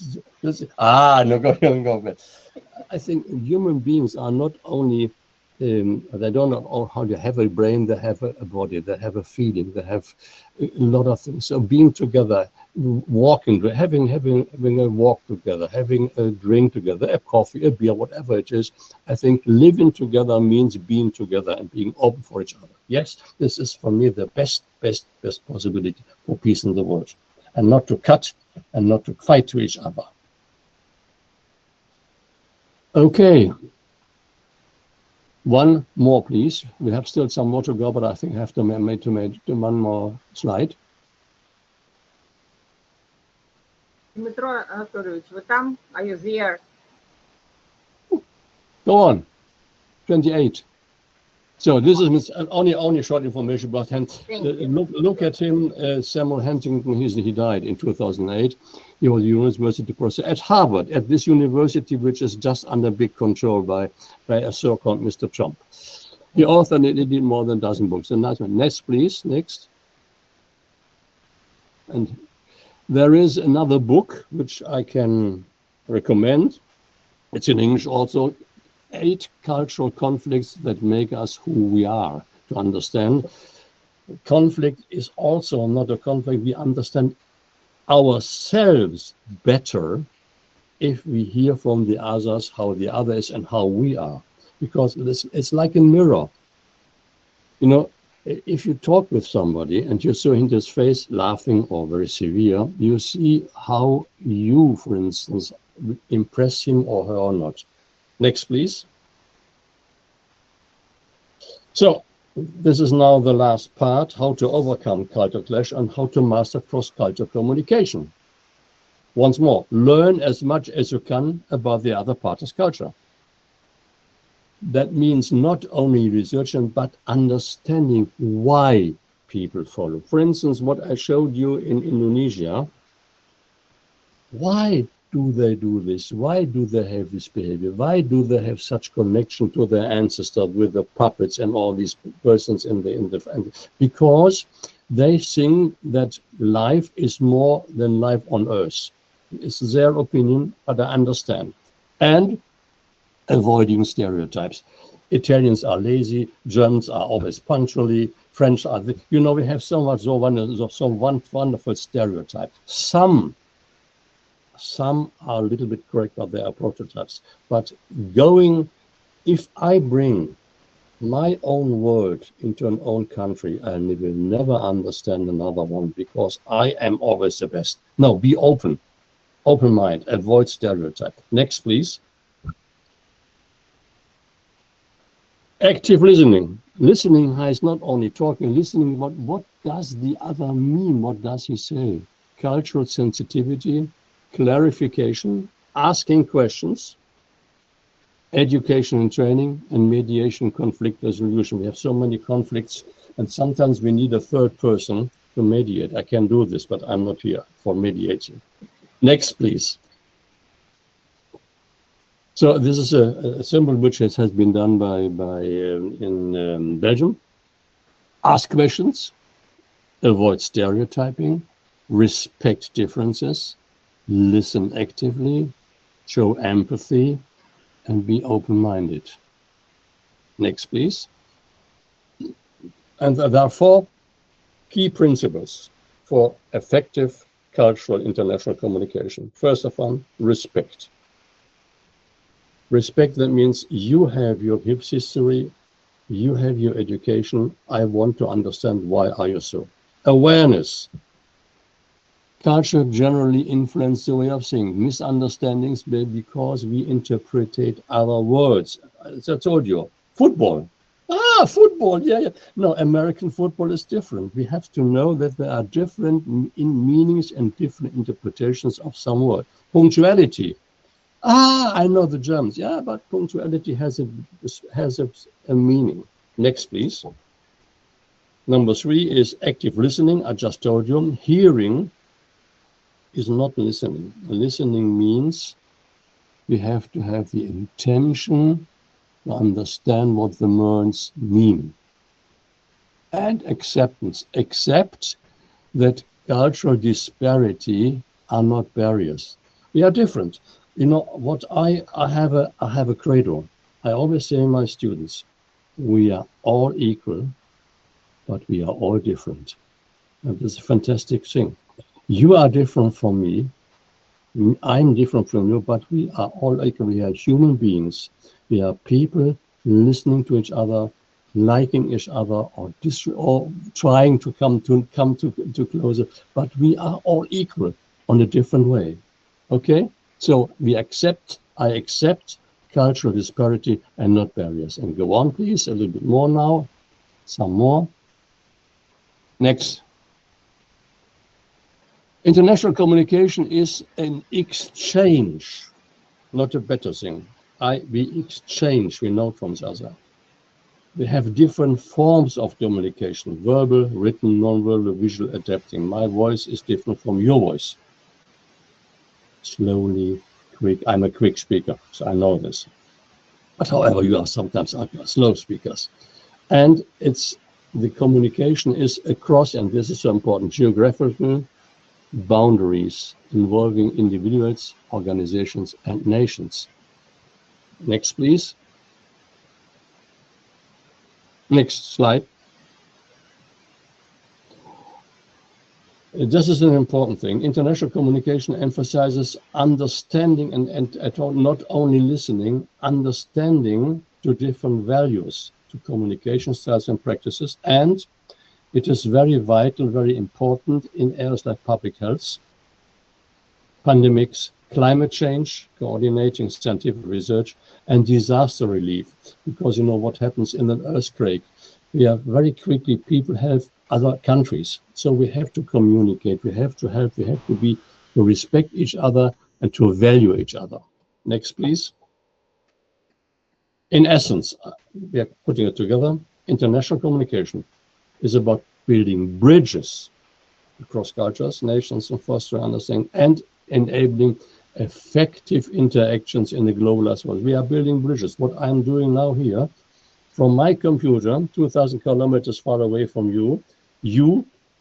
I think human beings are not only, they don't know how to have a brain, they have a body, they have a feeling, they have a lot of things. So being together, walking, having a walk together, having a drink together, a coffee, a beer, whatever it is, I think living together means being together and being open for each other. Yes, this is for me the best possibility for peace in the world, and not to cut and not to fight to each other. Okay. One more, please. We have still some more to go, but I think I have to make one more slide. Dmitro Anatolyevich, вы там? Are you there? Go on. 28. So this is only short information about him. Look at him, Samuel Huntington. He died in 2008. He was a university professor at Harvard, at this university which is just under big control by a so-called Mr. Trump. He authored and he did more than a dozen books. And next, please, next. And there is another book which I can recommend. It's in English also. 8 cultural conflicts that make us who we are, to understand. Conflict is also not a conflict. We understand ourselves better if we hear from the others how the other is and how we are. Because it's like a mirror. You know, if you talk with somebody and you saw his face laughing or very severe, you see how you, for instance, impress him or her or not. Next, please. So, this is now the last part, how to overcome culture clash and how to master cross-cultural communication. Once more, learn as much as you can about the other party's culture. That means not only researching, but understanding why people follow. For instance, what I showed you in Indonesia, why do they do this? Why do they have this behavior? Why do they have such connection to their ancestors with the puppets and all these persons in the because they think that life is more than life on earth. It's their opinion, but I understand. And avoiding stereotypes. Italians are lazy, Germans are always punctually, French are, we have so wonderful stereotypes. Some are a little bit correct, but they are prototypes. But if I bring my own world into an own country, I will never understand another one because I am always the best. No, be open. Open mind, avoid stereotype. Next, please. Active listening. Listening is not only talking, listening, but what does the other mean? What does he say? Cultural sensitivity, clarification, asking questions, education and training, and mediation, conflict resolution. We have so many conflicts and sometimes we need a third person to mediate. I can do this, but I'm not here for mediating. Next, please. So this is a symbol which has been done in Belgium. Ask questions, avoid stereotyping, respect differences, listen actively, show empathy, and be open-minded. Next, please. And there are 4 key principles for effective cultural international communication. First of all, respect. Respect, that means you have your history, you have your education. I want to understand why are you so. Awareness. Culture generally influences the way of thinking. Misunderstandings because we interpret other words. As I told you, football. Football, yeah. No, American football is different. We have to know that there are different meanings and different interpretations of some word. Punctuality. I know the Germans. Yeah, but punctuality has a meaning. Next, please. Number 3 is active listening. I just told you. Hearing is not listening. Listening means we have to have the intention to understand what the words mean. And acceptance. Accept that cultural disparity are not barriers. We are different. You know what? I have a credo. I always say to my students, we are all equal, but we are all different. And this is a fantastic thing. You are different from me. I'm different from you, but we are all equal. We are human beings. We are people listening to each other, liking each other, or trying to come to closer. But we are all equal on a different way. Okay? So I accept cultural disparity and not barriers. And go on, please, a little bit more now. Some more. Next. International communication is an exchange, not a better thing. We exchange, we know from each other. We have different forms of communication, verbal, written, non-verbal, visual, adapting. My voice is different from your voice. Slowly, quick. I'm a quick speaker, so I know this. But however, you are sometimes slow speakers. And the communication is across, and this is so important, geographical boundaries involving individuals, organizations, and nations. Next, please. Next slide. This is an important thing. International communication emphasizes understanding and not only listening, understanding to different values, to communication styles and practices. And it is very vital, very important in areas like public health, pandemics, climate change, coordinating scientific research, and disaster relief. Because you know what happens in an earthquake. We are very quickly, people have other countries. So we have to communicate, we have to help, we have to respect each other and to value each other. Next, please. In essence, we are putting it together. International communication is about building bridges across cultures, nations, and fostering understanding and enabling effective interactions in the globalized world. We are building bridges. What I'm doing now here, from my computer, 2,000 kilometers far away from you,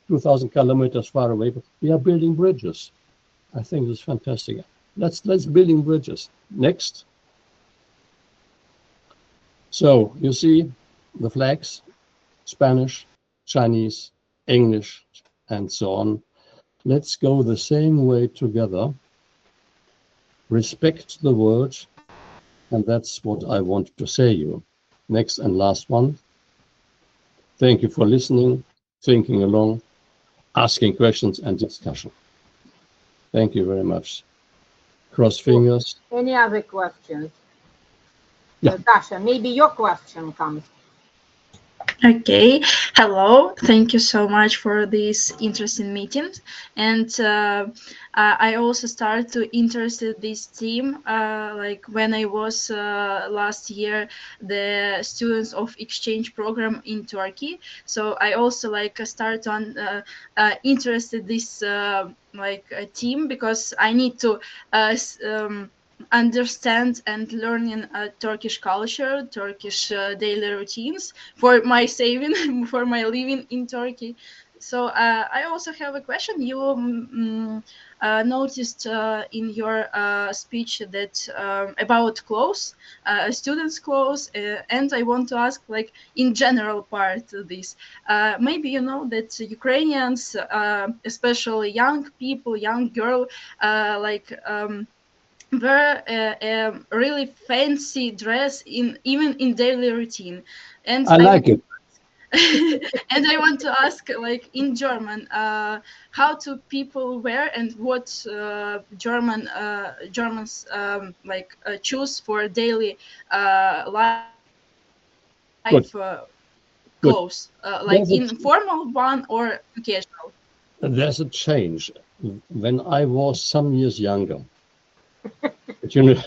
2,000 kilometers far away, we are building bridges. I think this is fantastic. Let's building bridges. Next. So you see the flags, Spanish, Chinese, English, and so on. Let's go the same way together. Respect the word, and that's what I want to say you. Next and last one. Thank you for listening, thinking along, asking questions and discussion. Thank you very much. Cross fingers. Any other questions? Yeah. Dasha, maybe your question comes. Okay, hello. Thank you so much for this interesting meeting. And I also started to interest in this team like when I was last year the students of exchange program in Turkey. So I also like started on interested this team because I need to understand and learning Turkish culture, Turkish daily routines for my saving, for my living in Turkey. So I also have a question. You noticed in your speech that about clothes, students' clothes, and I want to ask, like in general part of this, maybe you know that Ukrainians, especially young people, young girl, like. Wear a really fancy dress in even in daily routine, and I like it. and I want to ask, like in German, how do people wear and what Germans choose for daily life Good, good. clothes, like There's a, in formal one or casual. there's a change. When I was some years younger, but you know,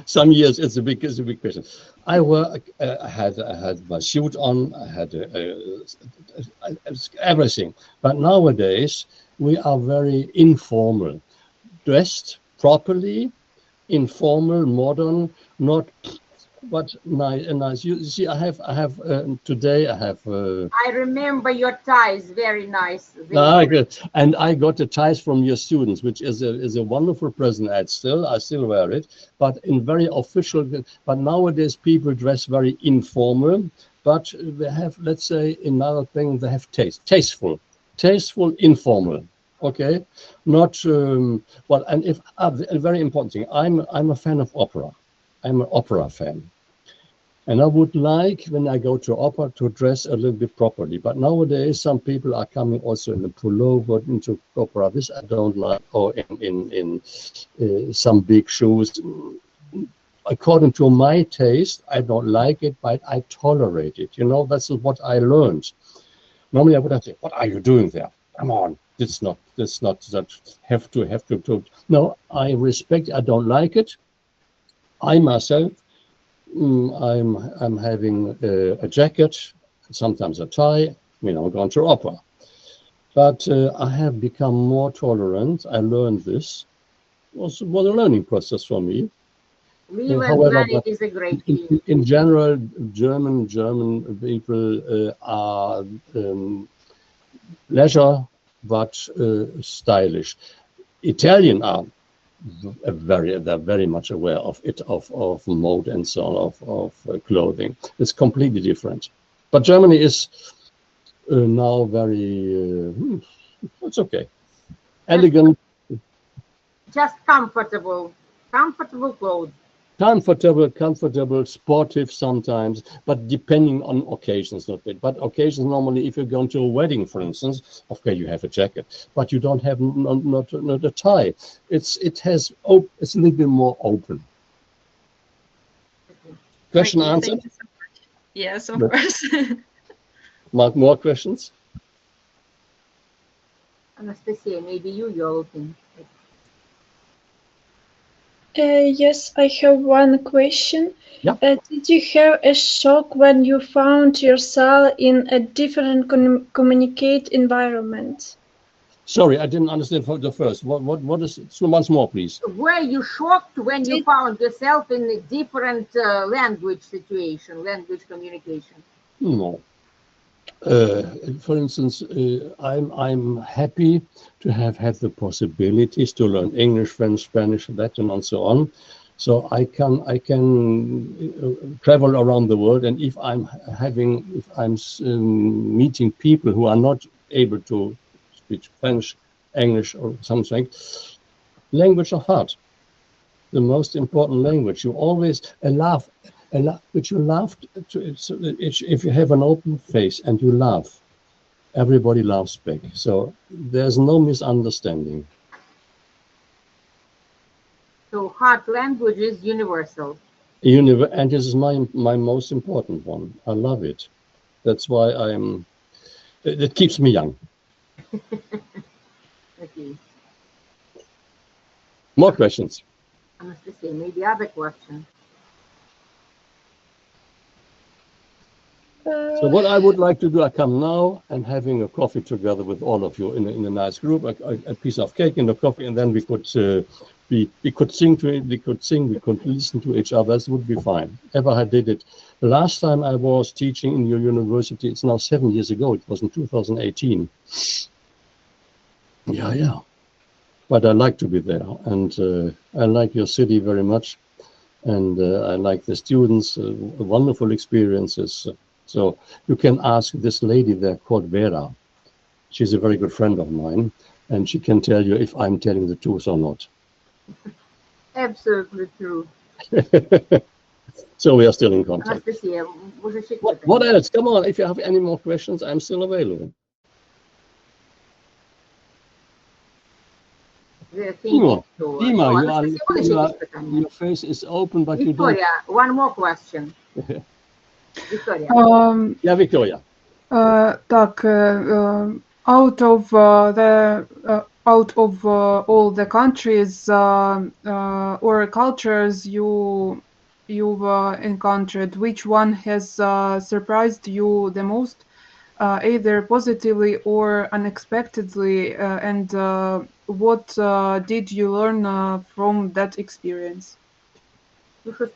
some years it's a big question. I had my suit on, I had everything. But nowadays we are very informal, dressed properly, informal, modern, not but nice. Nice. You see, I have today. I have. I remember your ties, very nice. Good. And I got the ties from your students, which is a wonderful present. I still wear it, but in very official. But nowadays people dress very informal, but they have, let's say, another thing. They have tasteful, informal. Okay, not well. And if a very important thing, I'm a fan of opera. I'm an opera fan. And I would like, when I go to opera, to dress a little bit properly. But nowadays, some people are coming also in a pullover into opera. This I don't like, or in some big shoes. According to my taste, I don't like it, but I tolerate it. You know, that's what I learned. Normally, I would have said, "What are you doing there? Come on, it's not that have to." No, I respect. I don't like it. I myself. I'm having a jacket, sometimes a tie. I'm going to opera. But I have become more tolerant. I learned this. It was a learning process for me. Live and However, learn, it is a great thing. in general, German people are leisure but stylish. Italian are they're very much aware of it, of mode and so on, of clothing. It's completely different. But Germany is now very, it's okay. Elegant. Just comfortable clothes. Comfortable, sportive sometimes, but depending on occasions, not bit. But occasions normally, if you're going to a wedding, for instance, okay, you have a jacket, but you don't have not a tie. It's a little bit more open. Question answered? So yes, of course. Mark, more questions? Anastasia, maybe you're looking. Yes, I have one question. Yeah. Did you have a shock when you found yourself in a different communicate environment? Sorry, I didn't understand the first. What is it? So once more, please. Were you shocked when you found yourself in a different language situation, language communication? No. For instance, I'm happy to have had the possibilities to learn English, French, Spanish, Latin, and so on. So I can travel around the world, and if I'm meeting people who are not able to speak French, English, or something, language of heart, the most important language. You always laugh. Which you laugh to, if you have an open face and you laugh, everybody laughs back. So there's no misunderstanding. So heart language is universal. And this is my most important one. I love it. That's why it keeps me young. Okay. More questions? Anastasia, maybe other question. So what I would like to do, I come now and having a coffee together with all of you in a nice group, a piece of cake and a coffee, and then we could we could sing to it, we could listen to each other. This would be fine. Ever I did it. The last time I was teaching in your university, it's now 7 years ago. It was in 2018. Yeah. But I like to be there, and I like your city very much, and I like the students. Wonderful experiences. So you can ask this lady there called Vera. She's a very good friend of mine, and she can tell you if I'm telling the truth or not. Absolutely true. So we are still in contact. Anastasia, What else? Come on, if you have any more questions, I'm still available. Dima, your face is open, but Victoria, you don't. one more question. Victoria. Yeah, Victoria. Out of all the countries or cultures you've encountered, which one has surprised you the most, either positively or unexpectedly, and what did you learn from that experience?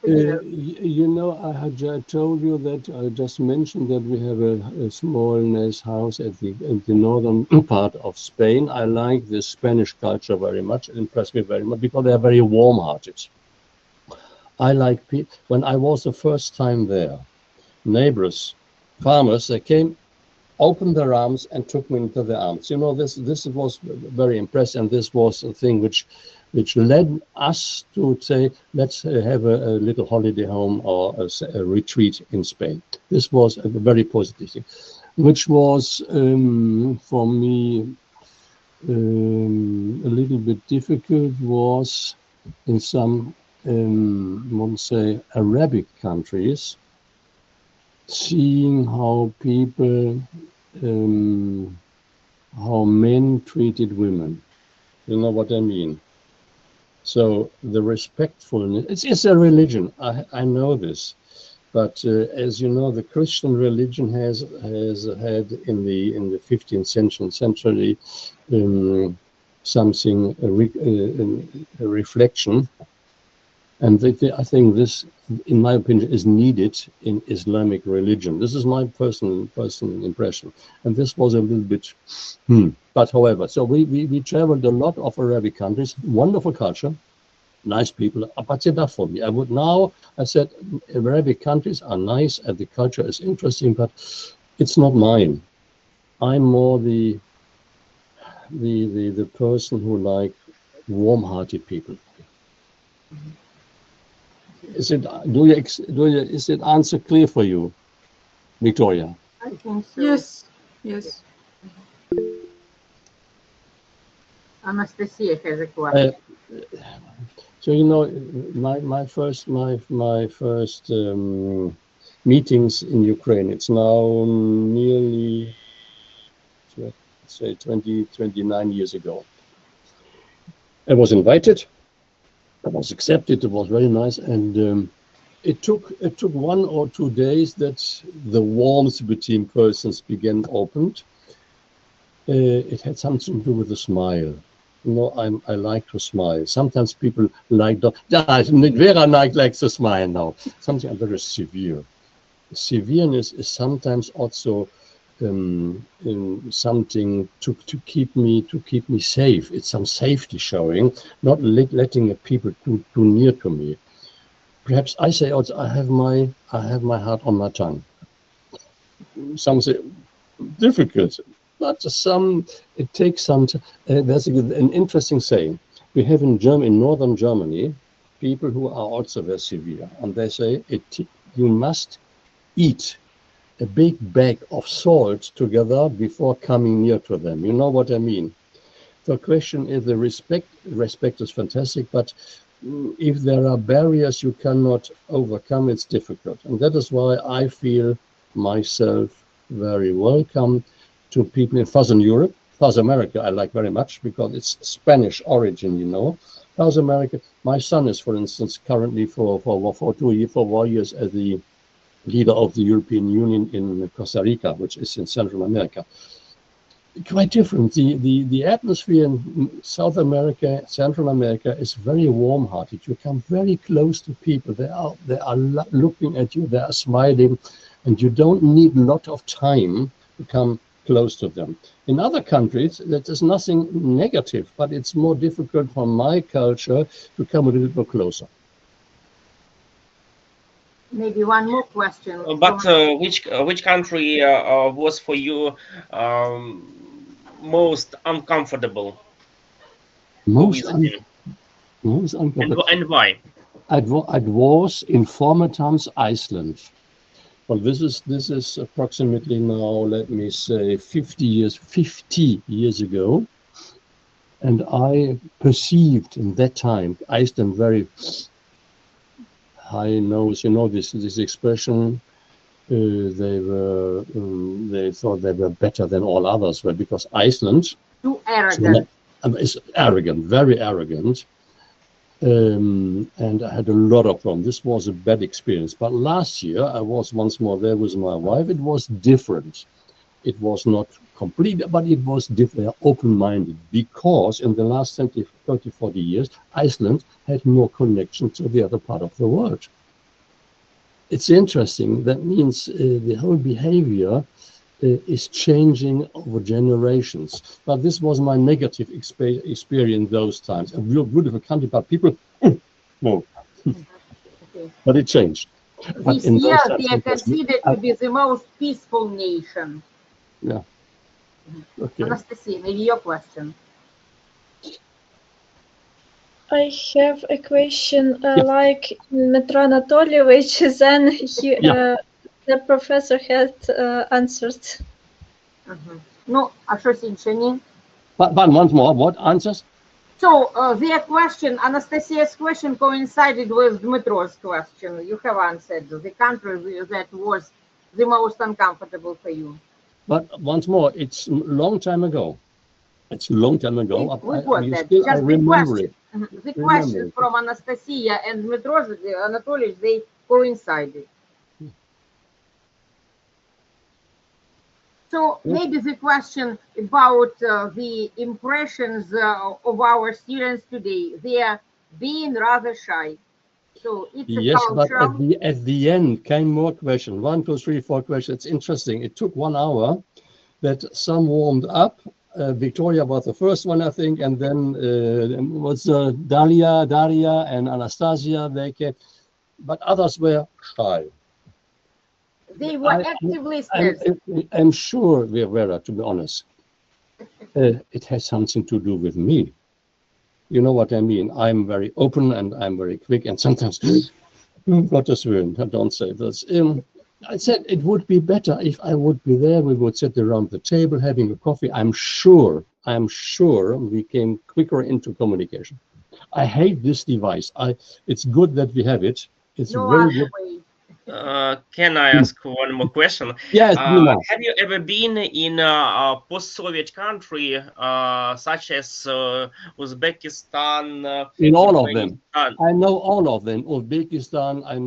You know, I had told you that I just mentioned that we have a small nice house at the northern part of Spain. I like the Spanish culture very much. It impressed me very much because they are very warm-hearted. I like people. When I was the first time there, neighbors, farmers, they came, opened their arms and took me into their arms. You know, this was very impressive, and this was a thing which led us to say, let's have a little holiday home or a retreat in Spain. This was a very positive thing, which was for me a little bit difficult was in some, let's say, Arabic countries, seeing how people, how men treated women. You know what I mean? So the respectfulness, it's a religion, I know this, but as you know, the Christian religion has had in the 15th century something, a reflection, and I think this, in my opinion, is needed in Islamic religion. This is my personal impression, and this was a little bit, But however, so we traveled a lot of Arabic countries, wonderful culture, nice people, but enough for me. I said, Arabic countries are nice and the culture is interesting, but it's not mine. I'm more the person who like warm-hearted people. Is it answer clear for you, Victoria? I think so. Yes. Anastasia has a question. So you know, my first meetings in Ukraine. It's now nearly, let's say, 29 years ago. I was invited. I was accepted. It was very nice, and it took 1 or 2 days that the warmth between persons began opened. It had something to do with a smile. You know, I like to smile. Sometimes people like Vera likes to smile now. Something very severe. Severeness is sometimes also something to keep me safe. It's some safety showing, not letting people too near to me. Perhaps I say also I have my heart on my tongue. Something difficult. But it takes some. There's an interesting saying. We have in northern Germany, people who are also very severe, and they say you must eat a big bag of salt together before coming near to them. You know what I mean? The question is the respect. Respect is fantastic, but if there are barriers you cannot overcome, it's difficult, and that is why I feel myself very welcome to people in Southern Europe. South America I like very much because it's Spanish origin, you know. South America, my son is, for instance, currently for 4 years as the leader of the European Union in Costa Rica, which is in Central America. Quite different. The atmosphere in South America, Central America is very warm-hearted. You come very close to people. They are looking at you. They are smiling, and you don't need a lot of time to come close to them. In other countries, that is nothing negative, but it's more difficult for my culture to come a little bit closer. Maybe one more question. But which country was for you most uncomfortable? Most visiting? uncomfortable. And why? It was in former times Iceland. Well, this is approximately now, let me say, 50 years ago, and I perceived in that time Iceland very high nose. You know this expression. They thought they were better than all others, but because Iceland too arrogant. Is arrogant, very arrogant. And I had a lot of problems. This was a bad experience. But last year, I was once more there with my wife. It was different. It was not complete, but it was different, open-minded, because in the last 20, 30, 40 years, Iceland had more connection to the other part of the world. It's interesting. That means the whole behavior is changing over generations. But this was my negative experience those times. A real beautiful country, but people, no. Okay. But it changed. This year they are considered to be the most peaceful nation. Yeah. Okay. Anastasia, maybe your question. I have a question like Metro Anatolievich, then the professor had answered. No, а що ні? But once more, what answers? So their question, Anastasia's question coincided with Dmitro's question. You have answered the country that was the most uncomfortable for you. But once more, it's a long time ago. It's a long time ago. We got that. Still, Just I remember it. The questions from Anastasia and Dmitro Anatolievich, they coincided. So maybe the question about the impressions of our students today, they are being rather shy. So it's a Yes, but cultural. at the end came more questions. 1, 2, 3, 4 questions. It's interesting. It took 1 hour that some warmed up. Victoria was the first one, I think, and then was Daria and Anastasia. They came, but others were shy. They were actively scared. I'm sure, Vera, to be honest, it has something to do with me. You know what I mean? I'm very open and I'm very quick, and sometimes, Gottes Willen, don't say this. I said it would be better if I would be there. We would sit around the table having a coffee. I'm sure we came quicker into communication. I hate this device. It's good that we have it. It's No very other good. way. Can I ask one more question? Yes, have you ever been in a post-Soviet country such as Uzbekistan? In all of them. I know all of them. Uzbekistan, I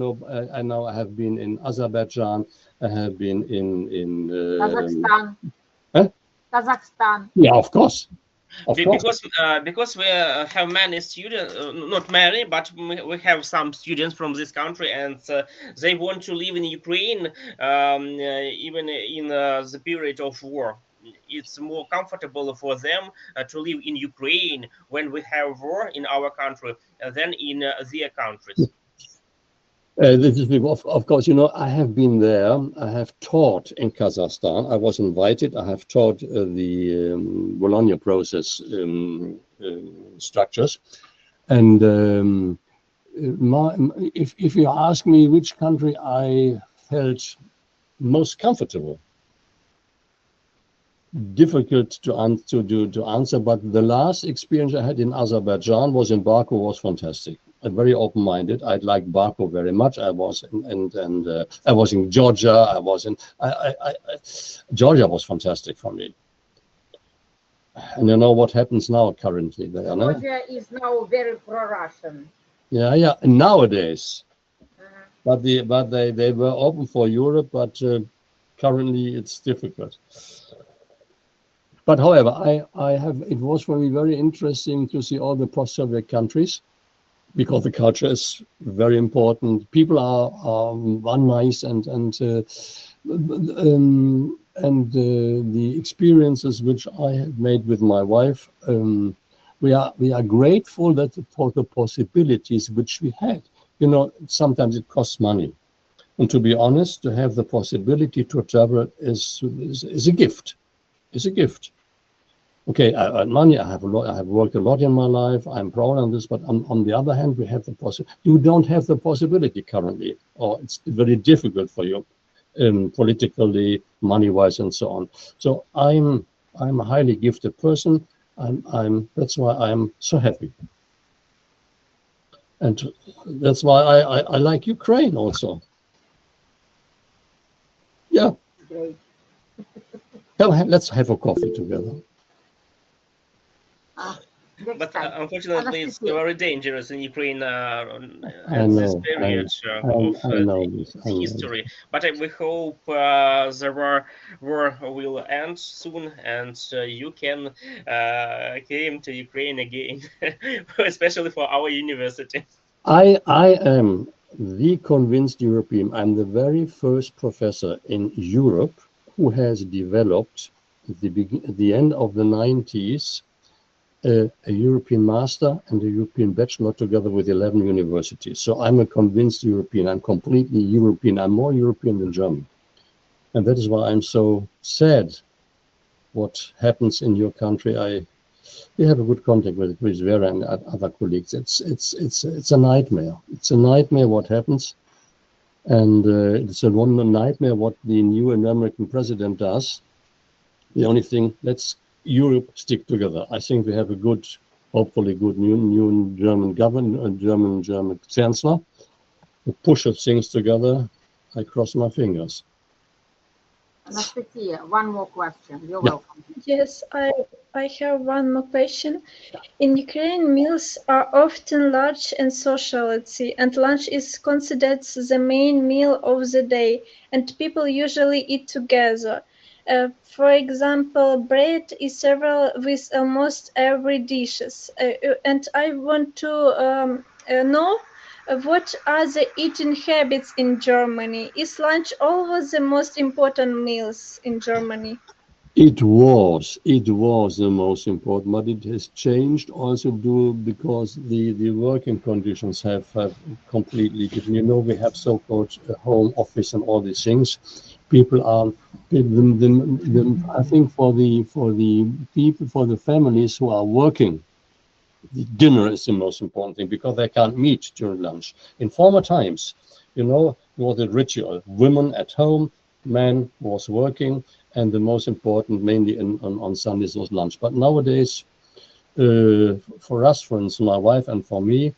know I have been in Azerbaijan. I have been in Kazakhstan. Huh? Kazakhstan. Yeah, of course. Because we have many students, not many, but we have some students from this country, and they want to live in Ukraine, even in the period of war. It's more comfortable for them to live in Ukraine when we have war in our country than in their countries. This is, of course, you know, I have been there. I have taught in Kazakhstan. I was invited. I have taught the Bologna process structures. And if you ask me which country I felt most comfortable, difficult to answer, but the last experience I had in Azerbaijan was in Baku, was fantastic. very open-minded. I like Baku very much. I was I was in Georgia. I was in Georgia was fantastic for me. And you know what happens now currently there, no? Georgia is now very pro-Russian. Yeah. Nowadays, but they were open for Europe, but currently it's difficult. But however, it was for me very interesting to see all the post-Soviet countries, because the culture is very important. People are nice, and the experiences which I have made with my wife, we are grateful for the possibilities which we had. You know, sometimes it costs money, and to be honest, to have the possibility to travel is a gift. It's a gift. Okay, I earn money. I have worked a lot in my life. I'm proud of this. But on the other hand, we have the possibility. You don't have the possibility currently, or it's very difficult for you, politically, money-wise, and so on. So I'm a highly gifted person. That's why I'm so happy, and that's why I like Ukraine also. Yeah. Great. Let's have a coffee together. But unfortunately, it's very dangerous in Ukraine I at know, this period I know this. I know history. But we hope the war will end soon, and you can came to Ukraine again, especially for our university. I am the convinced European. I'm the very first professor in Europe who has developed at the end of the 90s a European master and a European bachelor together with 11 universities. So I'm a convinced European. I'm completely European. I'm more European than German. And that is why I'm so sad what happens in your country. We have a good contact with Vera and other colleagues. It's a nightmare. It's a nightmare what happens. And it's a nightmare what the new American president does. The only thing, let's Europe stick together. I think we have a good, hopefully good new German government, German chancellor who pushes things together. I cross my fingers. Anastasia, one more question. You're welcome. Yes, I have one more question. In Ukraine, meals are often large and social, let's see, and lunch is considered the main meal of the day, and people usually eat together. For example, bread is served with almost every dishes, and I want to know what are the eating habits in Germany? Is lunch always the most important meals in Germany? It was the most important, but it has changed also because the working conditions have completely different. You know, we have so-called home office and all these things. People are, I think for the people, for the families who are working, the dinner is the most important thing because they can't meet during lunch. In former times, you know, it was a ritual. Women at home, man was working, and the most important, mainly on Sundays, was lunch. But nowadays, for us, for instance, my wife and for me,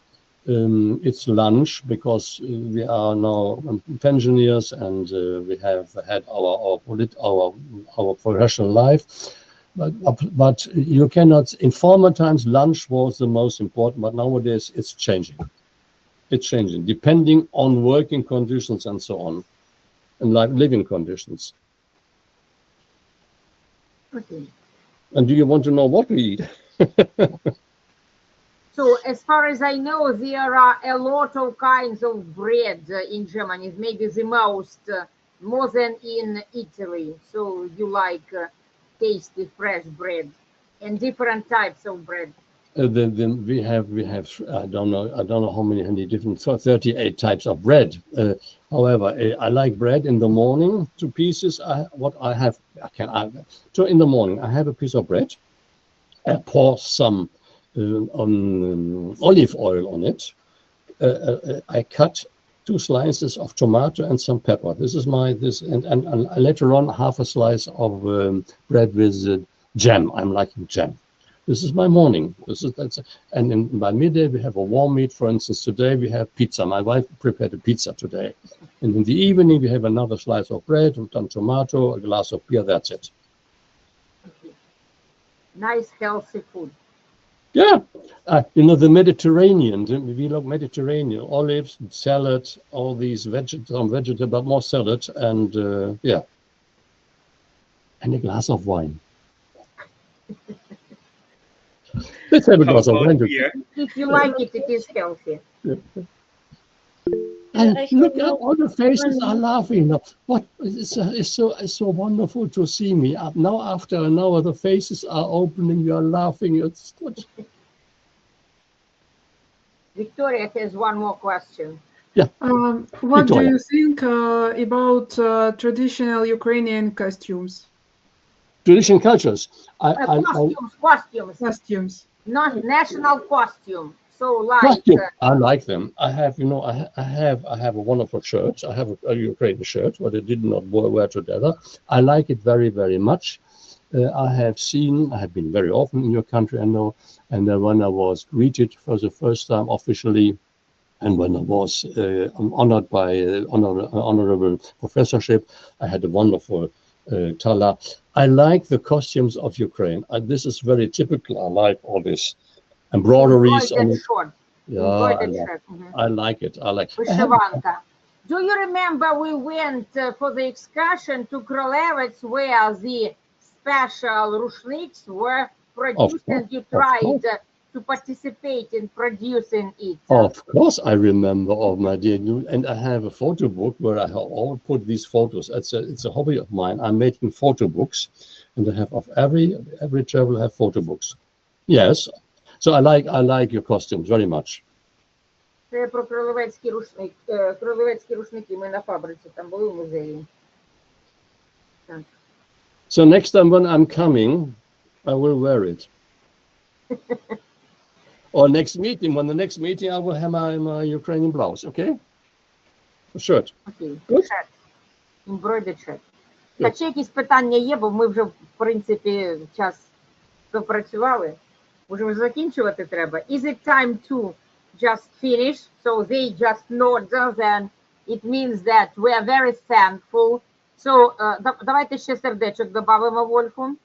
it's lunch because we are now pensioners and we have had our professional life. But you cannot. In former times, lunch was the most important, but nowadays it's changing. It's changing depending on working conditions and so on, and living conditions. Okay. And do you want to know what we eat? So, as far as I know, there are a lot of kinds of bread in Germany, maybe the most, more than in Italy. So, you like tasty, fresh bread and different types of bread. Then we have I don't know how many different 38 types of bread. However, I like bread in the morning, 2 pieces. So in the morning I have a piece of bread. I pour some olive oil on it. I cut 2 slices of tomato and some pepper. This is and later on half a slice of bread with jam. I'm liking jam. This is my morning. And by midday we have a warm meat. For instance, today we have pizza. My wife prepared a pizza today. And in the evening we have another slice of bread, some tomato, a glass of beer. That's it. Nice, healthy food. Yeah, the Mediterranean. We love Mediterranean olives, salad, all these vegetable, but more salad, and and a glass of wine. Let's have a glass of wine. If you like it, it is healthy. Yeah. And look at all the faces are laughing. What it's so wonderful to see me. Now after an hour, the faces are opening. You are laughing. It's good. Victoria has one more question. Yeah. What do you think about traditional Ukrainian costumes? Traditional cultures. Costumes. Not national costume. So like costume. I like them. I have, I have a wonderful shirt. I have a Ukrainian shirt, but I did not wear together. I like it very, very much. I have been very often in your country, I know, and when I was greeted for the first time officially, and when I was honored by honorable professorship, I had a wonderful tala. I like the costumes of Ukraine. This is very typical. I like all this embroideries. I like it. Вишиванка. Do you remember we went for the excursion to Krolevets where the special rushniks were produced and you tried to participate in producing it? Of course, I remember, my dear. And I have a photo book where I all put these photos. It's a hobby of mine. I'm making photo books, and I have of every travel have photo books. Yes. So I like your costumes very much. Це про кролевецькі рушники. Ми на фабриці там були в музеї. So next time when I'm coming, I will wear it. Or next meeting, when the next meeting, I will have my Ukrainian blouse, okay? A shirt. Okay. Shirt. Embroidered shirt. Так, ще якісь питання є, бо ми вже, в принципі, час допрацювали. Уже закінчувати треба. Is it time to just finish? So they just nod, then it means that we are very thankful. So, давайте ще сердечок добавимо Вольфу,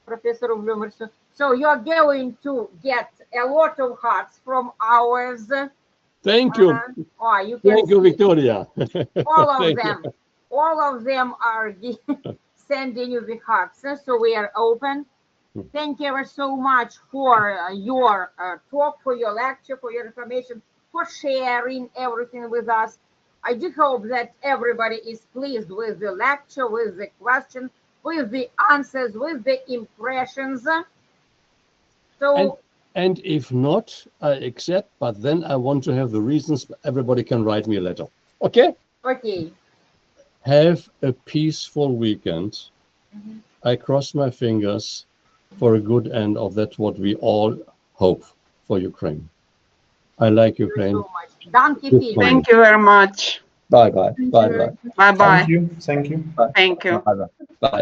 професору Блюмерсу. So you are going to get a lot of hearts from ours. Thank you. Thank you, Victoria. All of them are sending you the hearts. So we are open. Thank you ever so much for your talk, for your lecture, for your information, for sharing everything with us. I do hope that everybody is pleased with the lecture, with the questions, with the answers, with the impressions. So, and if not, I accept, but then I want to have the reasons. Everybody can write me a letter. Okay? Okay. Have a peaceful weekend. I cross my fingers for a good end of that what we all hope for Ukraine. I like Ukraine. Thank you. Thank you very much. Bye-bye. Bye-bye. Bye-bye. Thank you. Thank you. Bye.